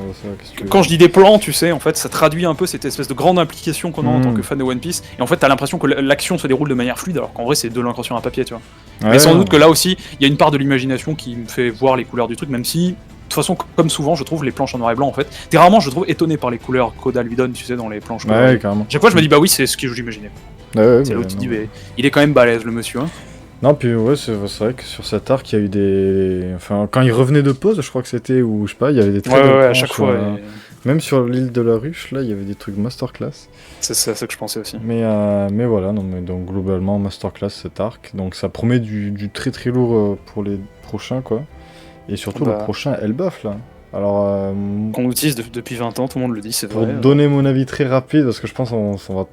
Quand je dis des plans, tu sais, en fait, ça traduit un peu cette espèce de grande implication qu'on a en tant que fan de One Piece, et en fait, t'as l'impression que l'action se déroule de manière fluide, alors qu'en vrai, c'est de l'inconscient à papier, tu vois. Ouais, mais sans doute que là aussi, il y a une part de l'imagination qui me fait voir les couleurs du truc, même si, de toute façon, comme souvent, je trouve les planches en noir et blanc, en fait, t'es rarement, je trouve, étonné par les couleurs qu'Oda lui donne, tu sais, dans les planches. Ouais, carrément. Chaque fois, je me dis, bah oui, c'est ce que j'imaginais. Ouais, c'est l'autre qui dit, mais il est quand même balèze, le monsieur, hein. Non, puis ouais, c'est vrai que sur cet arc, il y a eu des... Enfin, quand il revenait de pause, je crois que c'était, ou je sais pas, il y avait des très belles planches, à chaque fois. Même sur l'île de la Ruche, là, il y avait des trucs masterclass. C'est ça que je pensais aussi. Mais voilà, non, mais donc globalement, masterclass cet arc. Donc ça promet du très très lourd pour les prochains, quoi. Et surtout le prochain Elbaf, là. Alors... qu'on utilise depuis 20 ans, tout le monde le dit, c'est vrai. Pour donner mon avis très rapide, parce que je pense qu'on va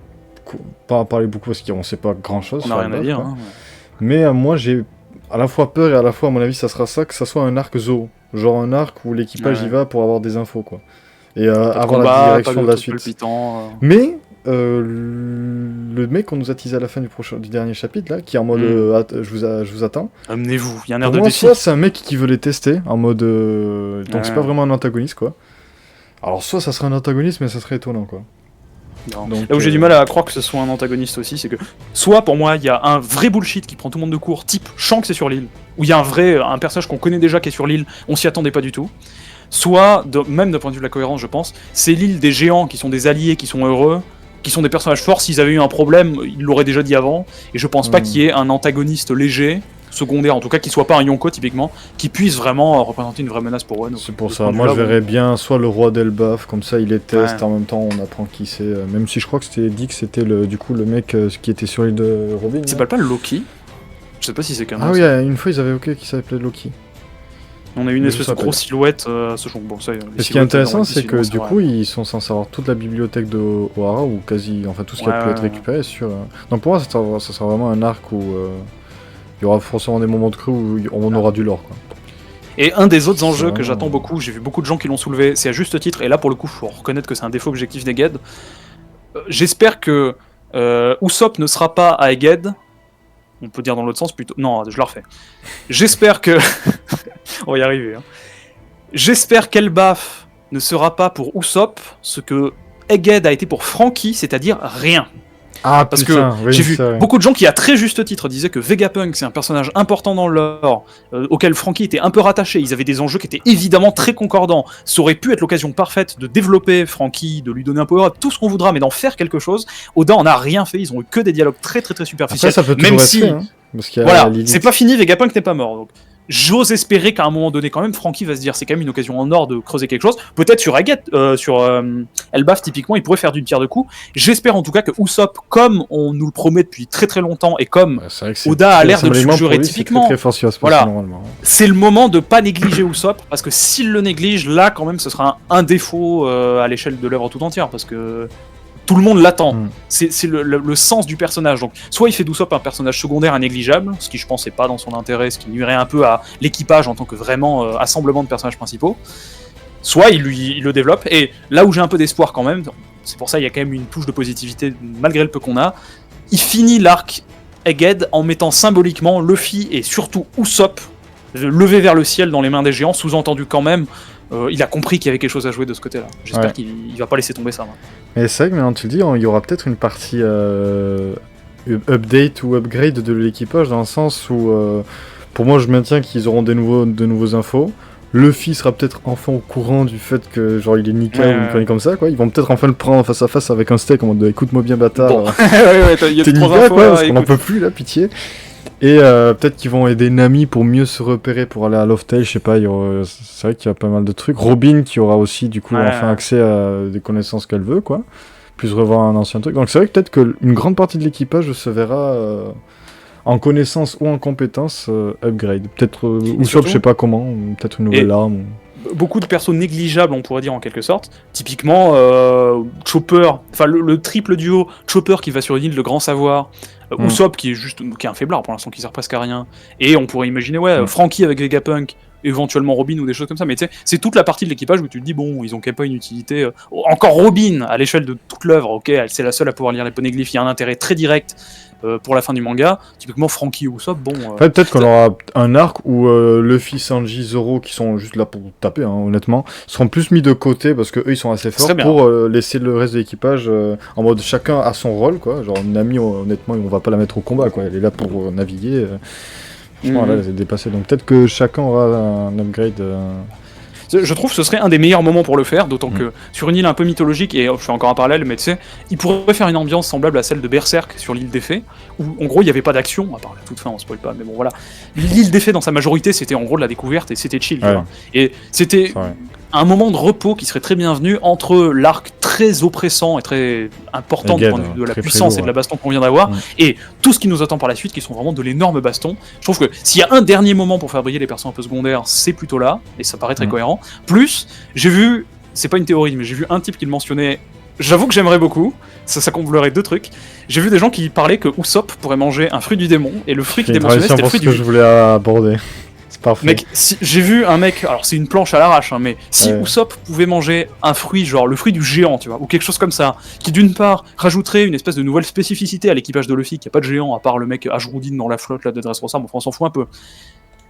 pas en parler beaucoup, parce qu'on sait pas grand-chose. On n'a rien à dire, hein. Mais moi, j'ai à la fois peur et à la fois, à mon avis, ça sera ça, que ça soit un arc zoo. Genre un arc où l'équipage y va pour avoir des infos, quoi. Et avoir la direction de la suite. Mais le mec qu'on nous a teasé à la fin du dernier chapitre, là, qui est en mode je vous attends. Amenez-vous, il y a un air de défi. Soit c'est un mec qui veut les tester, en mode... donc c'est pas vraiment un antagoniste, quoi. Alors soit ça serait un antagoniste, mais ça serait étonnant, quoi. Donc, là où j'ai du mal à croire que ce soit un antagoniste aussi, c'est que soit pour moi il y a un vrai bullshit qui prend tout le monde de court, type Shanks c'est sur l'île, où il y a un personnage qu'on connaît déjà qui est sur l'île, on s'y attendait pas du tout. Soit, même d'un point de vue de la cohérence je pense, c'est l'île des géants qui sont des alliés, qui sont heureux, qui sont des personnages forts, s'ils avaient eu un problème, ils l'auraient déjà dit avant, et je pense pas qu'il y ait un antagoniste léger, secondaire en tout cas, qui soit pas un Yonko typiquement, qui puisse vraiment représenter une vraie menace pour Wano. C'est pour ça, moi je verrais bien soit le roi d'Elbaf, comme ça il les teste, en même temps on apprend qui c'est, même si je crois que c'était dit que c'était le mec qui était sur l'île de Robin. Il s'appelle pas Loki? Je sais pas si c'est quand même. Ah oui, une fois ils avaient qui s'appelait Loki. On a eu une espèce de grosse silhouette, bon ça... Et ce qui est intéressant c'est que du coup ils sont censés avoir toute la bibliothèque de Ohara, ou quasi, enfin tout ce qui a pu être récupéré sur... Donc pour moi ça sera vraiment un arc où... il y aura forcément des moments de creux où on aura du lore, quoi. Et un des autres enjeux que j'attends beaucoup, j'ai vu beaucoup de gens qui l'ont soulevé, c'est à juste titre, et là pour le coup faut reconnaître que c'est un défaut objectif d'Egged. J'espère que Usopp ne sera pas à Egged, on peut dire dans l'autre sens plutôt, non je la refais. J'espère que... on va y arriver. Hein. J'espère qu'Elbaf ne sera pas pour Usopp ce que Egged a été pour Franky, c'est-à-dire rien. Ah, parce que j'ai vu beaucoup de gens qui, à très juste titre, disaient que Vegapunk c'est un personnage important dans le lore, auquel Franky était un peu rattaché. Ils avaient des enjeux qui étaient évidemment très concordants. Ça aurait pu être l'occasion parfaite de développer Franky, de lui donner un power-up, tout ce qu'on voudra, mais d'en faire quelque chose. Oda en a rien fait. Ils ont eu que des dialogues très très très superficiels. Après, ça peut même si, fait, hein, parce qu'il y a voilà, c'est pas fini. Vegapunk n'est pas mort. Donc. J'ose espérer qu'à un moment donné, quand même, Franky va se dire c'est quand même une occasion en or de creuser quelque chose. Peut-être sur Elbaf, typiquement, il pourrait faire d'une pierre deux coups. J'espère en tout cas que Usopp, comme on nous le promet depuis très très longtemps, et comme Oda a l'air de le suggérer typiquement, voilà, c'est le moment de pas négliger Usopp, parce que s'il le néglige, là, quand même, ce sera un défaut à l'échelle de l'œuvre tout entière, parce que tout le monde l'attend. C'est le sens du personnage. Donc, soit il fait d'Usopp un personnage secondaire à négligeable, ce qui je pense n'est pas dans son intérêt, ce qui nuirait un peu à l'équipage en tant que vraiment assemblement de personnages principaux, soit il le développe. Et là où j'ai un peu d'espoir quand même, c'est pour ça qu'il y a quand même une touche de positivité malgré le peu qu'on a, il finit l'arc Egged en mettant symboliquement Luffy et surtout Usopp levé vers le ciel dans les mains des géants, sous-entendu quand même, il a compris qu'il y avait quelque chose à jouer de ce côté-là. J'espère qu'il va pas laisser tomber ça. Moi. Mais c'est vrai que maintenant tu le dis, il y aura peut-être une partie update ou upgrade de l'équipage, dans le sens où, pour moi je maintiens qu'ils auront de nouveaux infos. Luffy sera peut-être enfin au courant du fait que genre il est Nika Ouais, ou une connerie comme ça, quoi. Ils vont peut-être enfin le prendre face à face avec un steak en mode écoute-moi bien bâtard. Bon. Il y a T'es trop Nika d'infos, quoi, là, parce qu'on en écoute. peut plus là, pitié. Et peut-être qu'ils vont aider Nami pour mieux se repérer pour aller à Loftail, je sais pas, c'est vrai qu'il y a pas mal de trucs. Robin qui aura aussi du coup Ouais. enfin accès à des connaissances qu'elle veut, quoi. Plus revoir un ancien truc. Donc c'est vrai que peut-être qu'une grande partie de l'équipage se verra en connaissance ou en compétence upgrade. Peut-être Usopp, surtout- je sais pas comment, ou peut-être une nouvelle arme. Beaucoup de persos négligeables, on pourrait dire en quelque sorte. Typiquement, Chopper, enfin le triple duo, Chopper qui va sur une île de grand savoir, Usopp qui est un faiblard pour l'instant, qui sert presque à rien. Et on pourrait imaginer, Franky avec Vegapunk, éventuellement Robin ou des choses comme ça. Mais tu sais, c'est toute la partie de l'équipage où tu te dis, bon, ils ont quand même pas une utilité. Encore Robin, à l'échelle de toute l'œuvre, ok, c'est la seule à pouvoir lire les poneglyphes, il y a un intérêt très direct. Pour la fin du manga, typiquement Franky ou Usopp, bon... Enfin, peut-être qu'on aura un arc où Luffy, Sanji, Zoro, qui sont juste là pour taper, hein, honnêtement, seront plus mis de côté parce que eux ils sont assez forts pour laisser le reste de l'équipage en mode chacun a son rôle, quoi. Genre Nami, honnêtement, on va pas la mettre au combat, quoi. Elle est là pour naviguer. Franchement, là, elle est dépassée. Donc peut-être que chacun aura un upgrade. Je trouve que ce serait un des meilleurs moments pour le faire, d'autant que sur une île un peu mythologique, et je fais encore un parallèle, mais tu sais, il pourrait faire une ambiance semblable à celle de Berserk sur l'île des Fées, où en gros il n'y avait pas d'action, à part la toute fin, on spoil pas, mais bon voilà. L'île des Fées dans sa majorité, c'était en gros de la découverte et c'était chill, tu vois. Et c'était un moment de repos qui serait très bienvenu entre l'arc très oppressant et très important du point de vue de la puissance et de la baston qu'on vient d'avoir, et tout ce qui nous attend par la suite, qui sont vraiment de l'énorme baston. Je trouve que s'il y a un dernier moment pour faire briller les personnages un peu secondaires, c'est plutôt là, et ça paraît très cohérent. Plus, j'ai vu, c'est pas une théorie, mais j'ai vu un type qui le mentionnait, j'avoue que j'aimerais beaucoup, ça comblerait deux trucs. J'ai vu des gens qui parlaient que Usopp pourrait manger un fruit du démon, et le fruit qui était mentionné, c'était le fruit du... que je voulais aborder. C'est parfait. Mec, j'ai vu un mec, alors c'est une planche à l'arrache, hein, mais si Usopp pouvait manger un fruit, genre le fruit du géant, tu vois, ou quelque chose comme ça, qui d'une part rajouterait une espèce de nouvelle spécificité à l'équipage de Luffy, qui a pas de géant à part le mec Ashroudin dans la flotte là, de Dressrosa, mais on s'en fout un peu.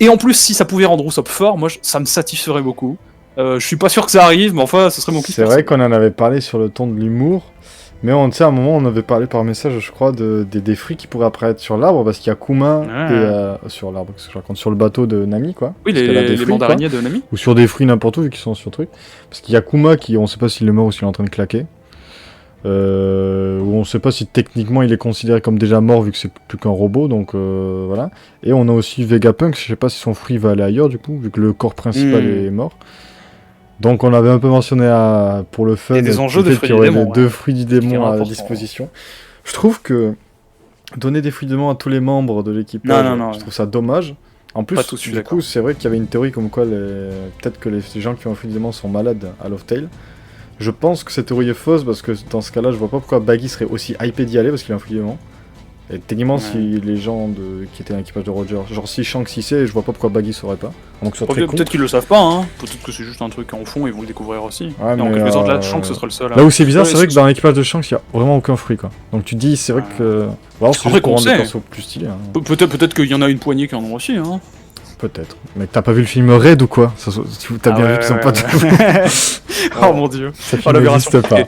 Et en plus, si ça pouvait rendre Usopp fort, moi ça me satisferait beaucoup. Je suis pas sûr que ça arrive, mais enfin, ce serait mon kiff. C'est vrai qu'on en avait parlé sur le ton de l'humour, mais on sait à un moment on avait parlé par message, je crois, des fruits qui pourraient apparaître sur l'arbre, parce qu'il y a Kuma sur l'arbre, que je raconte, sur le bateau de Nami, quoi. Oui, les mandarainiers de Nami. Ou sur des fruits n'importe où, vu qu'ils sont sur truc. Parce qu'il y a Kuma qui, on sait pas s'il est mort ou s'il est en train de claquer. Ou on sait pas si techniquement il est considéré comme déjà mort vu que c'est plus qu'un robot, donc voilà. Et on a aussi Vegapunk, je sais pas si son fruit va aller ailleurs du coup, vu que le corps principal est mort. Donc on avait un peu mentionné pour le fun, des enjeux de fruits qu'il y aurait du démon, deux fruits du démon à disposition. Je trouve que donner des fruits du démon à tous les membres de l'équipage, je trouve ça dommage. En plus, du coup, c'est vrai qu'il y avait une théorie comme quoi peut-être que les gens qui ont un fruit du démon sont malades à Loftail. Je pense que cette théorie est fausse parce que dans ce cas-là, je vois pas pourquoi Baggy serait aussi hypé d'y aller parce qu'il a un fruit du démon. Et techniquement, si les gens qui étaient dans l'équipage de Roger, genre si Shanks y sait, je vois pas pourquoi Baggy saurait pas. Donc peut-être qu'ils le savent pas, hein. Peut-être que c'est juste un truc en fond, ils vont le découvrir aussi. Ouais, et en quelque sorte, là, Shanks ce serait le seul. Là où c'est bizarre, c'est vrai que dans l'équipage de Shanks, il y a vraiment aucun fruit, quoi. Donc tu te dis, c'est vrai que. Alors, c'est vrai qu'on rendre les persos plus stylés. Hein. Peut-être qu'il y en a une poignée qui en ont aussi, hein. Peut-être. Mais t'as pas vu le film Raid ou quoi? T'as bien vu qu'ils sont pas tous. Oh mon dieu. Ça n'existe pas.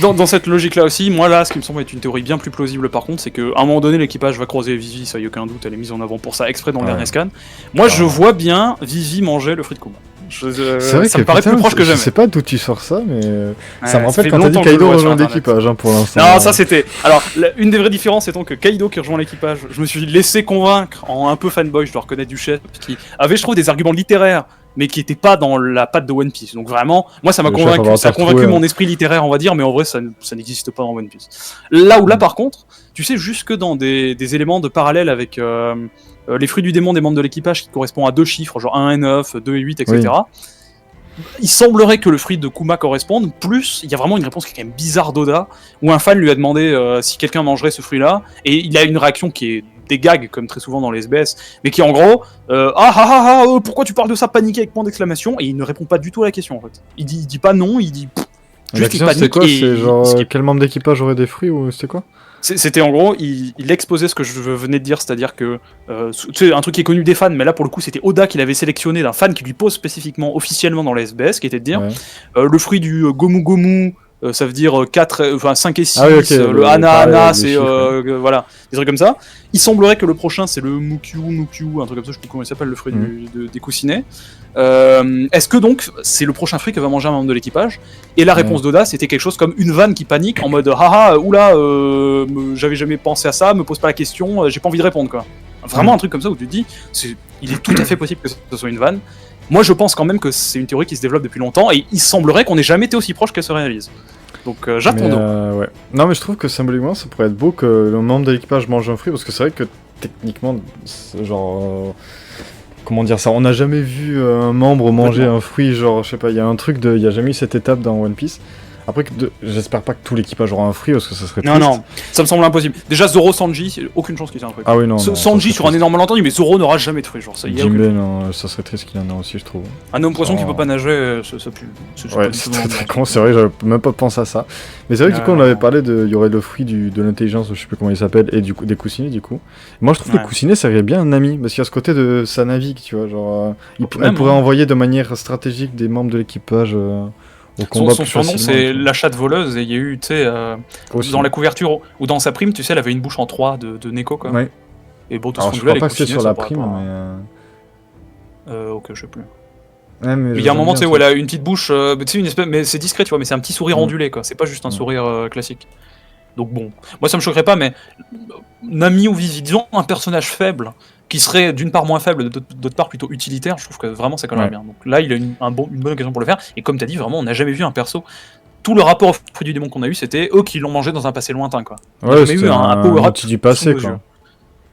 Dans cette logique-là aussi, moi là, ce qui me semble être une théorie bien plus plausible par contre, c'est qu'à un moment donné, l'équipage va croiser Vivi, ça y a aucun doute, elle est mise en avant pour ça exprès dans le dernier scan. Moi, je vois bien Vivi manger le fruit de Kuma. C'est vrai ça me paraît plus proche que jamais. Je sais pas d'où tu sors ça, mais ça me rappelle quand t'as dit Kaido rejoint l'équipage pour l'instant. Non, ça c'était. Alors, une des vraies différences étant que Kaido qui rejoint l'équipage, je me suis laissé convaincre en un peu fanboy, je dois reconnaître du chef, qui avait, je trouve, des arguments littéraires, mais qui n'étaient pas dans la patte de One Piece. Donc vraiment, moi ça m'a convaincu, ça a convaincu mon esprit littéraire, on va dire, mais en vrai ça n'existe pas dans One Piece. Là par contre, tu sais, jusque dans des éléments de parallèle avec les fruits du démon des membres de l'équipage qui correspondent à deux chiffres, genre 1 et 9, 2 et 8, etc. Oui. Il semblerait que le fruit de Kuma corresponde, plus il y a vraiment une réponse qui est quand même bizarre d'Oda, où un fan lui a demandé si quelqu'un mangerait ce fruit-là, et il a une réaction qui est des gags, comme très souvent dans les SBS, mais qui en gros, pourquoi tu parles de ça, paniqué avec point d'exclamation, et il ne répond pas du tout à la question en fait. Il dit pas non, il dit... Juste il panique. C'est quoi, c'est genre quel membre d'équipage aurait des fruits, ou c'était quoi? C'était en gros, il exposait ce que je venais de dire, c'est-à-dire que, tu sais, un truc qui est connu des fans, mais là pour le coup c'était Oda qui l'avait sélectionné d'un fan qui lui pose spécifiquement, officiellement dans les SBS, qui était de dire, le fruit du Gomu Gomu, ça veut dire 5 et 6, Ah oui, ok, le Ana, les c'est chiffres, voilà, des trucs comme ça. Il semblerait que le prochain c'est le Mukyu, un truc comme ça, je sais plus comment il s'appelle, le fruit des coussinets. Est-ce que donc c'est le prochain fruit que va manger un membre de l'équipage? Et la réponse d'Oda c'était quelque chose comme une vanne qui panique en mode haha, oula, j'avais jamais pensé à ça, me pose pas la question, j'ai pas envie de répondre quoi. Vraiment un truc comme ça où tu te dis, il est tout à fait possible que ce soit une vanne. Moi je pense quand même que c'est une théorie qui se développe depuis longtemps et il semblerait qu'on n'ait jamais été aussi proche qu'elle se réalise. Donc j'attends donc. Ouais. Non mais je trouve que symboliquement ça pourrait être beau que le membre de l'équipage mange un fruit parce que c'est vrai que techniquement, genre... comment dire ça, on n'a jamais vu un membre manger un fruit, genre je sais pas, il y a un truc il y a jamais eu cette étape dans One Piece. Après, j'espère pas que tout l'équipage aura un fruit parce que ça serait triste. Non, ça me semble impossible. Déjà, Zoro, Sanji, aucune chance qu'ils aient un fruit. Ah oui, non. Sanji sur un énorme malentendu, mais Zoro n'aura jamais de fruit. Genre, ça, Jinbei, non, ça serait triste qu'il en ait aussi, je trouve. Un homme poisson qui peut pas nager, ça pue. Ouais, c'est très con, c'est vrai, j'avais même pas pensé à ça. Mais c'est vrai que du coup, on avait parlé il y aurait le fruit de l'intelligence, je sais plus comment il s'appelle, et du coup, des coussinets, du coup. Moi, je trouve que le coussinet, ça serait bien un ami, parce qu'il y a ce côté de ça navigue, tu vois, genre. Elle pourrait envoyer de manière stratégique des membres de l'équipage. Son surnom c'est la chatte voleuse et il y a eu, tu sais, dans la couverture ou dans sa prime, tu sais, elle avait une bouche en 3 de Neko quoi. Ouais. Et bon, tout ce ce je crois pas que c'est sur la prime, mais. Ok, je sais plus. Ouais, mais il y a un moment, tu sais, où elle a une petite bouche, tu sais, une espèce, mais c'est discret, tu vois, mais c'est un petit sourire ondulé quoi. C'est pas juste un sourire classique. Donc bon, moi ça me choquerait pas, mais Nami ou Vivi, disons un personnage faible qui serait d'une part moins faible, d'autre part plutôt utilitaire, je trouve que vraiment ça collerait bien. Donc là, il a une bonne occasion pour le faire, et comme t'as dit, vraiment, on n'a jamais vu un perso. Tout le rapport au fruit du démon qu'on a eu, c'était eux qui l'ont mangé dans un passé lointain, quoi. On ouais, n'a jamais eu un power-up du passé, quoi.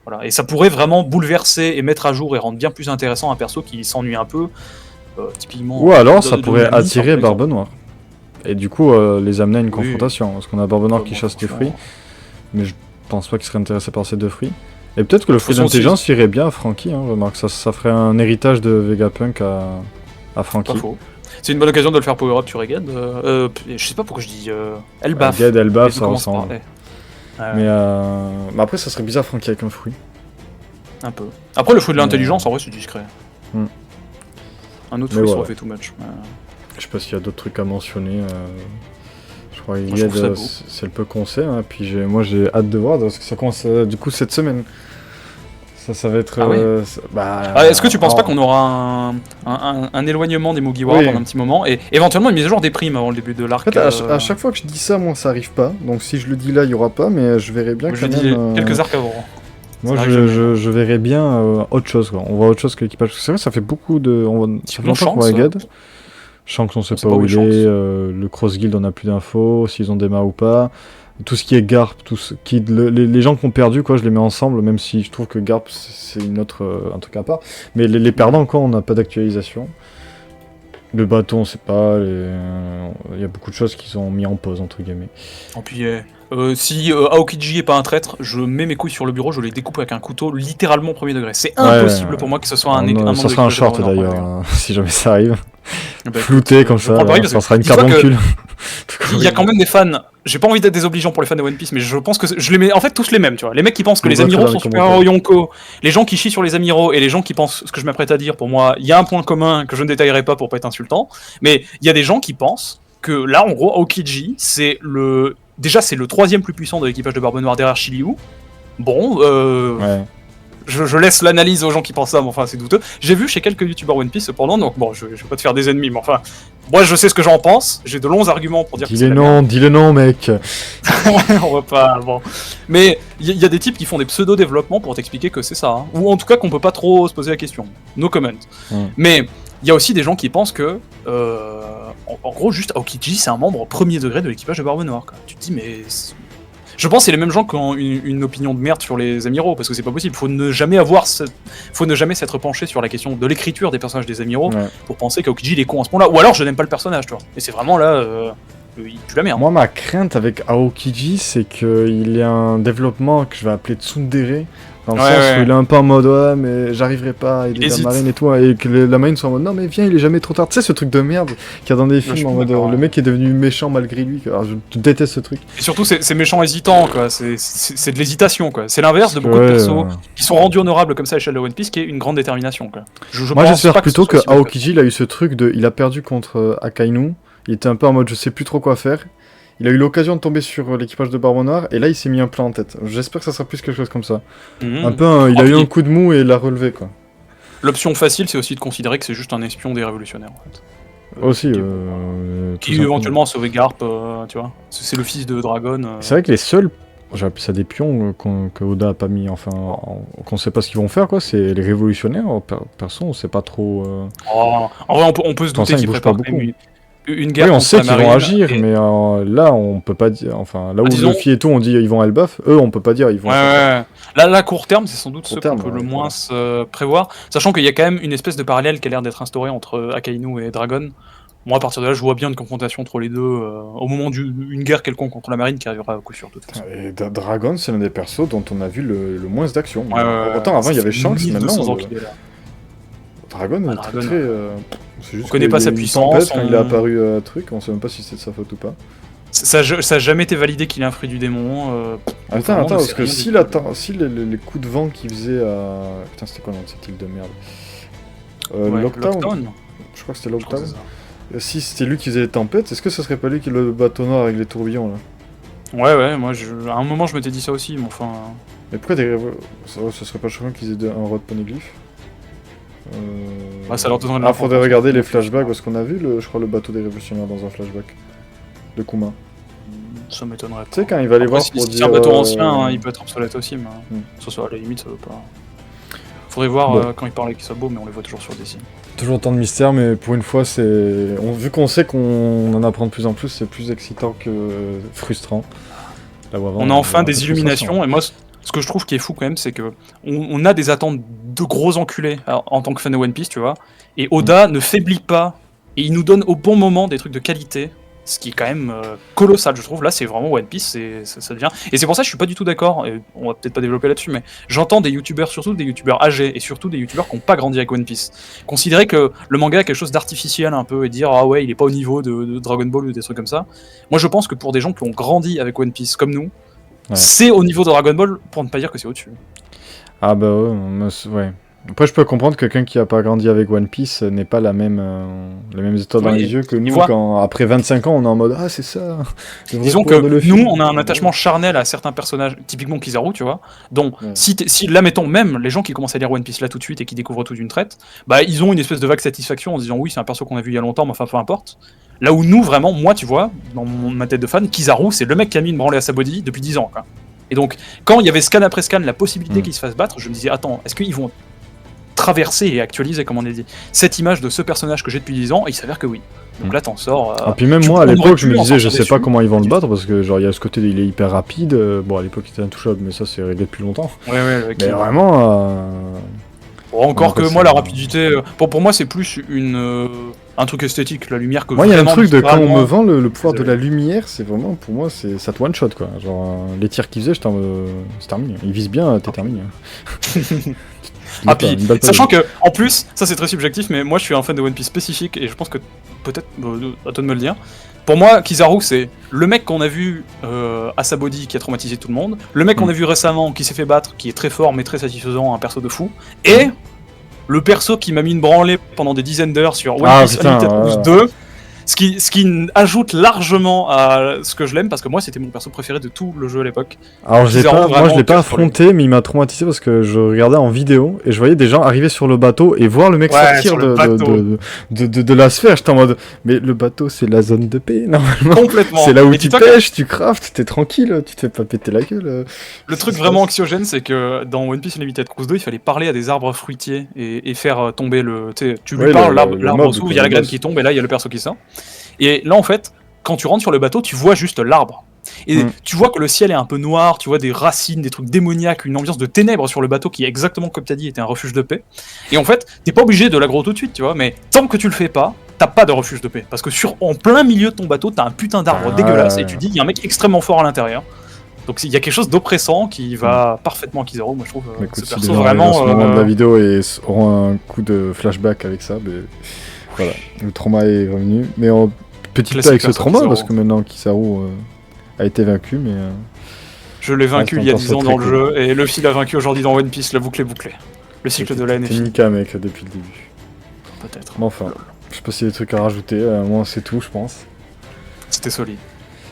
Voilà. Et ça pourrait vraiment bouleverser et mettre à jour et rendre bien plus intéressant un perso qui s'ennuie un peu, typiquement. Ou alors, ça pourrait attirer Barbe Noire. Et du coup, les amener à une confrontation. Parce qu'on a Barbe Noire qui chasse les fruits, mais je pense pas qu'il serait intéressé par ces deux fruits. Et peut-être que le fruit d'intelligence irait bien à Franky, hein, remarque, ça ferait un héritage de Vegapunk à Franky. Pas faux. C'est une bonne occasion de le faire power up sur Egad. Je sais pas pourquoi je dis Elbaf. Egad, Elbaf, ça ressemble. Mais après, ça serait bizarre Franky avec un fruit. Un peu. Après, le fruit de l'intelligence, en vrai, c'est discret. Un autre fruit, ça aurait fait too much. Je sais pas s'il y a d'autres trucs à mentionner. Je crois que c'est le peu qu'on sait, hein. Puis moi j'ai hâte de voir parce que ça commence du coup cette semaine. Ça va être. Est-ce que tu penses pas qu'on aura un éloignement des Mugiwara pendant un petit moment et éventuellement une mise à jour des primes avant le début de l'arc? En fait, à chaque fois que je dis ça, moi ça arrive pas. Donc si je le dis là, il y aura pas, mais je verrai bien. Je dis quelques arcs avant. Moi je verrai bien autre chose, quoi. On voit autre chose que l'équipage. C'est vrai, ça fait beaucoup de. Ça fait longtemps qu'on voit Egad. Shanks, on sait pas où il est, le Cross Guild on a plus d'infos, s'ils ont démarré ou pas. Tout ce qui est Garp, tout ce qui les gens qui ont perdu, quoi, je les mets ensemble, même si je trouve que Garp c'est un truc à part. Mais les perdants encore, on n'a pas d'actualisation. Le bâton, on sait pas, il y a beaucoup de choses qu'ils ont mis en pause entre guillemets. Et puis si Aokiji est pas un traître, je mets mes couilles sur le bureau, je les découpe avec un couteau littéralement au premier degré. C'est impossible pour moi que ce soit un ça sera un short d'ailleurs, si jamais ça arrive. Bah, flouté comme ça sera une carboncle. Il y a quand même des fans, j'ai pas envie d'être désobligeant pour les fans de One Piece, mais je pense que je les mets en fait tous les mêmes, tu vois. Les mecs qui pensent que les amiraux sont supérieurs aux Yonko, les gens qui chient sur les amiraux et les gens qui pensent ce que je m'apprête à dire, pour moi, il y a un point commun que je ne détaillerai pas pour pas être insultant, mais il y a des gens qui pensent que là, en gros, Aokiji, c'est le 3ème plus puissant de l'équipage de Barbe Noire derrière Shiryu. Bon, je laisse l'analyse aux gens qui pensent ça, mais enfin c'est douteux. J'ai vu chez quelques youtubeurs One Piece cependant, donc bon, je vais pas te faire des ennemis, mais enfin, moi je sais ce que j'en pense, j'ai de longs arguments pour dire que c'est dis-le non, mec. On va pas, bon. Mais il y a des types qui font des pseudo-développements pour t'expliquer que c'est ça, hein. Ou en tout cas qu'on peut pas trop se poser la question. No comment. Mais il y a aussi des gens qui pensent que, en gros, juste Aokiji c'est un membre premier degré de l'équipage de Barbe Noire, quoi. Tu te dis, mais... Je pense que c'est les mêmes gens qui ont une opinion de merde sur les amiraux, parce que c'est pas possible. Faut ne jamais s'être penché sur la question de l'écriture des personnages des amiraux pour penser qu'Aokiji il est con à ce point-là. Ou alors je n'aime pas le personnage, tu vois. Et c'est vraiment là, il pue la merde. Moi, ma crainte avec Aokiji, c'est qu'il ait un développement que je vais appeler tsundere. Dans le sens où il est un peu en mode mais j'arriverai pas à aider la marine et tout, et que la marine soit en mode non mais viens, il est jamais trop tard. Tu sais ce truc de merde qu'il y a dans des films en mode le mec est devenu méchant malgré lui. Alors, je déteste ce truc. Et surtout c'est méchant hésitant, quoi. C'est de l'hésitation, quoi. C'est l'inverse de beaucoup de persos qui sont rendus honorables comme ça à l'échelle de One Piece, qui est une grande détermination, quoi. Moi j'espère plutôt que Aokiji il a eu ce truc de il a perdu contre Akainu, il était un peu en mode je sais plus trop quoi faire. il a eu l'occasion de tomber sur l'équipage de Barbe Noire, et là, il s'est mis un plan en tête. J'espère que ça sera plus quelque chose comme ça. Un peu, il a eu un coup de mou et il l'a relevé, quoi. L'option facile, c'est aussi de considérer que c'est juste un espion des révolutionnaires, en fait. Aussi, qui éventuellement a sauvé Garp, tu vois. C'est le fils de Dragon. C'est vrai que les seuls, j'ai appelé ça des pions que Oda a pas mis, enfin, qu'on sait pas ce qu'ils vont faire, quoi, c'est les révolutionnaires. Perso, on sait pas trop. En vrai, on peut se douter qu'ils préparent beaucoup. Une guerre. Oui, on sait qu'ils vont agir, mais là, on peut pas dire. Enfin, là où Luffy et tout, on dit ils vont à Elbaf, eux, on peut pas dire ils vont. Ouais. Là, court terme, c'est sans doute ce qu'on peut le moins prévoir, sachant qu'il y a quand même une espèce de parallèle qui a l'air d'être instauré entre Akainu et Dragon. Moi, à partir de là, je vois bien une confrontation entre les deux au moment d'une guerre quelconque contre la marine qui arrivera à coup sûr. De toute façon. Et Dragon, c'est l'un des persos dont on a vu le moins d'action. Autant avant, il y avait Shanks, maintenant. Dragon est très. C'est juste on connaît pas sa puissance. Quand il est apparu truc, on sait même pas si c'est de sa faute ou pas. Ça a jamais été validé qu'il est un fruit du démon. Attends, parce que si les coups de vent qu'il faisait à. Putain, c'était quoi dans cette île de merde Lockdown. Je crois que c'était Lockdown. Si c'était lui qui faisait les tempêtes, est-ce que ce serait pas lui qui est le bateau noir avec les tourbillons là? Ouais, moi à un moment je m'étais dit ça aussi, mais enfin. Mais pourquoi ce serait pas choquant qu'ils aient un Rod Poneglyph ça leur donnerait de faudrait regarder les flashbacks parce qu'on a vu je crois le bateau des révolutionnaires dans un flashback de Kuma. Ça m'étonnerait pas. Tu sais quand il va les voir pour dire... Si c'est un bateau ancien, il peut être obsolète aussi, mais ça à la limite ça veut pas... Faudrait voir quand il parle avec Sabo, mais on les voit toujours sur des signes. Toujours tant de mystère, mais pour une fois, vu qu'on sait qu'on en apprend de plus en plus, c'est plus excitant que frustrant. On a enfin des illuminations, et moi, ce que je trouve qui est fou quand même, c'est que on a des attentes de gros enculés en tant que fan de One Piece, tu vois, et Oda ne faiblit pas, et il nous donne au bon moment des trucs de qualité, ce qui est quand même colossal, je trouve. Là, c'est vraiment One Piece, ça devient... Et c'est pour ça que je suis pas du tout d'accord, et on va peut-être pas développer là-dessus, mais j'entends des youtubeurs, surtout des youtubeurs âgés, et surtout des youtubeurs qui n'ont pas grandi avec One Piece, considérer que le manga est quelque chose d'artificiel un peu, et dire « Ah ouais, il est pas au niveau de Dragon Ball » ou des trucs comme ça. Moi, je pense que pour des gens qui ont grandi avec One Piece, comme nous, c'est au niveau de Dragon Ball, pour ne pas dire que c'est au-dessus. Ah bah ouais. Après, je peux comprendre que quelqu'un qui a pas grandi avec One Piece n'ait pas les mêmes étoiles dans les yeux que nous, quand après 25 ans, on est en mode « Ah, c'est ça !» Disons que nous, on a un attachement charnel à certains personnages, typiquement Kizaru, tu vois, dont, si là, mettons, même les gens qui commencent à lire One Piece là tout de suite et qui découvrent tout d'une traite, bah, ils ont une espèce de vague satisfaction en se disant « Oui, c'est un perso qu'on a vu il y a longtemps, mais enfin, peu importe. » Là où nous, vraiment, moi, tu vois, dans ma tête de fan, Kizaru, c'est le mec qui a mis une branlée à sa body depuis 10 ans, quoi. Et donc, quand il y avait scan après scan, la possibilité qu'il se fasse battre, je me disais « Attends, est-ce qu'ils vont traverser et actualiser, comme on a dit, cette image de ce personnage que j'ai depuis 10 ans, et il s'avère que oui. Donc là, t'en sors... Et puis même moi, à l'époque, je me disais, je sais pas comment ils vont le battre, parce que genre, il y a ce côté, il est hyper rapide, bon, à l'époque, il était intouchable, mais ça, c'est réglé depuis longtemps. Ouais, mais vraiment... encore que moi, la rapidité... Pour moi, c'est plus un truc esthétique, la lumière que moi, il y a un truc de quand on me vend le pouvoir de la lumière, c'est vraiment, pour moi, ça te one-shot, quoi. Genre, les tirs qu'il faisait, c'est terminé. Il vise bien, t'es terminé. Puis, sachant que, en plus, ça c'est très subjectif, mais moi je suis un fan de One Piece spécifique, et je pense que, peut-être, à toi de me le dire, pour moi, Kizaru c'est le mec qu'on a vu à sa body qui a traumatisé tout le monde, le mec qu'on a vu récemment qui s'est fait battre, qui est très fort mais très satisfaisant, un perso de fou, et le perso qui m'a mis une branlée pendant des dizaines d'heures sur One Piece Unlimited Plus 2, ce qui ajoute largement à ce que je l'aime, parce que moi c'était mon perso préféré de tout le jeu à l'époque. Alors moi je l'ai pas affronté, mais il m'a traumatisé parce que je regardais en vidéo et je voyais des gens arriver sur le bateau et voir le mec sortir de la sphère. J'étais en mode, mais le bateau c'est la zone de paix normalement. Complètement. C'est là où tu pêches, tu craftes, t'es tranquille, tu te fais pas péter la gueule. Le truc vraiment anxiogène, c'est que dans One Piece Unlimited Cruise 2, il fallait parler à des arbres fruitiers et faire tomber tu lui parles, l'arbre s'ouvre, il y a la graine qui tombe et là il y a le perso qui sort. Et là, en fait, quand tu rentres sur le bateau, tu vois juste l'arbre. Et tu vois que le ciel est un peu noir, tu vois des racines, des trucs démoniaques, une ambiance de ténèbres sur le bateau qui, exactement comme tu as dit, était un refuge de paix. Et en fait, t'es pas obligé de l'aggro tout de suite, tu vois, mais tant que tu le fais pas, t'as pas de refuge de paix. Parce que en plein milieu de ton bateau, t'as un putain d'arbre dégueulasse et tu dis, il y a un mec extrêmement fort à l'intérieur. Donc il y a quelque chose d'oppressant qui va parfaitement à Kizaru, moi je trouve. Écoute, ce perso vraiment. De la vidéo et auront un coup de flashback avec ça, mais voilà, le trauma est revenu. Mais petit peu avec ce trauma, parce que maintenant Kizaru a été vaincu, mais... Je l'ai vaincu il y a 10 ans dans le jeu, et Luffy l'a vaincu aujourd'hui dans One Piece, la boucle est bouclée. Le cycle de la haine est fini. Nika, mec, depuis le début. Peut-être. Mais enfin, je sais pas s'il y a des trucs à rajouter, moi c'est tout, je pense. C'était solide.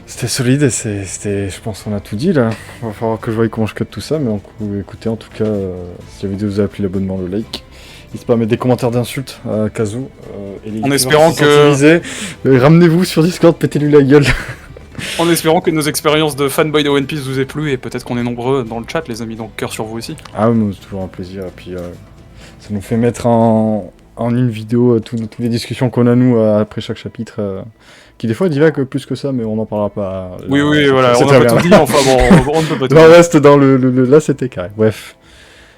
C'était solide et c'était, je pense qu'on a tout dit là. Va falloir que je voie comment je cut tout ça, mais écoutez, en tout cas, si la vidéo vous a plu, l'abonnement, le like. N'hésitez pas à mettre des commentaires d'insultes à Kazu. En espérant que... Ramenez-vous sur Discord, pétez-lui la gueule. En espérant que nos expériences de fanboy de One Piece vous aient plu, et peut-être qu'on est nombreux dans le chat, les amis, donc cœur sur vous aussi. Ah oui, c'est toujours un plaisir, et puis ça nous fait mettre en une vidéo toutes les discussions qu'on a nous après chaque chapitre, qui des fois divaguent plus que ça, mais on n'en parlera pas. Oui, voilà, on n'a pas tout dit, enfin bon, on ne peut pas tout dire. dire. Reste dans là c'était carré, bref.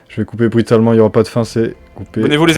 Je vais couper brutalement, il n'y aura pas de fin, c'est coupé. Abonnez-vous les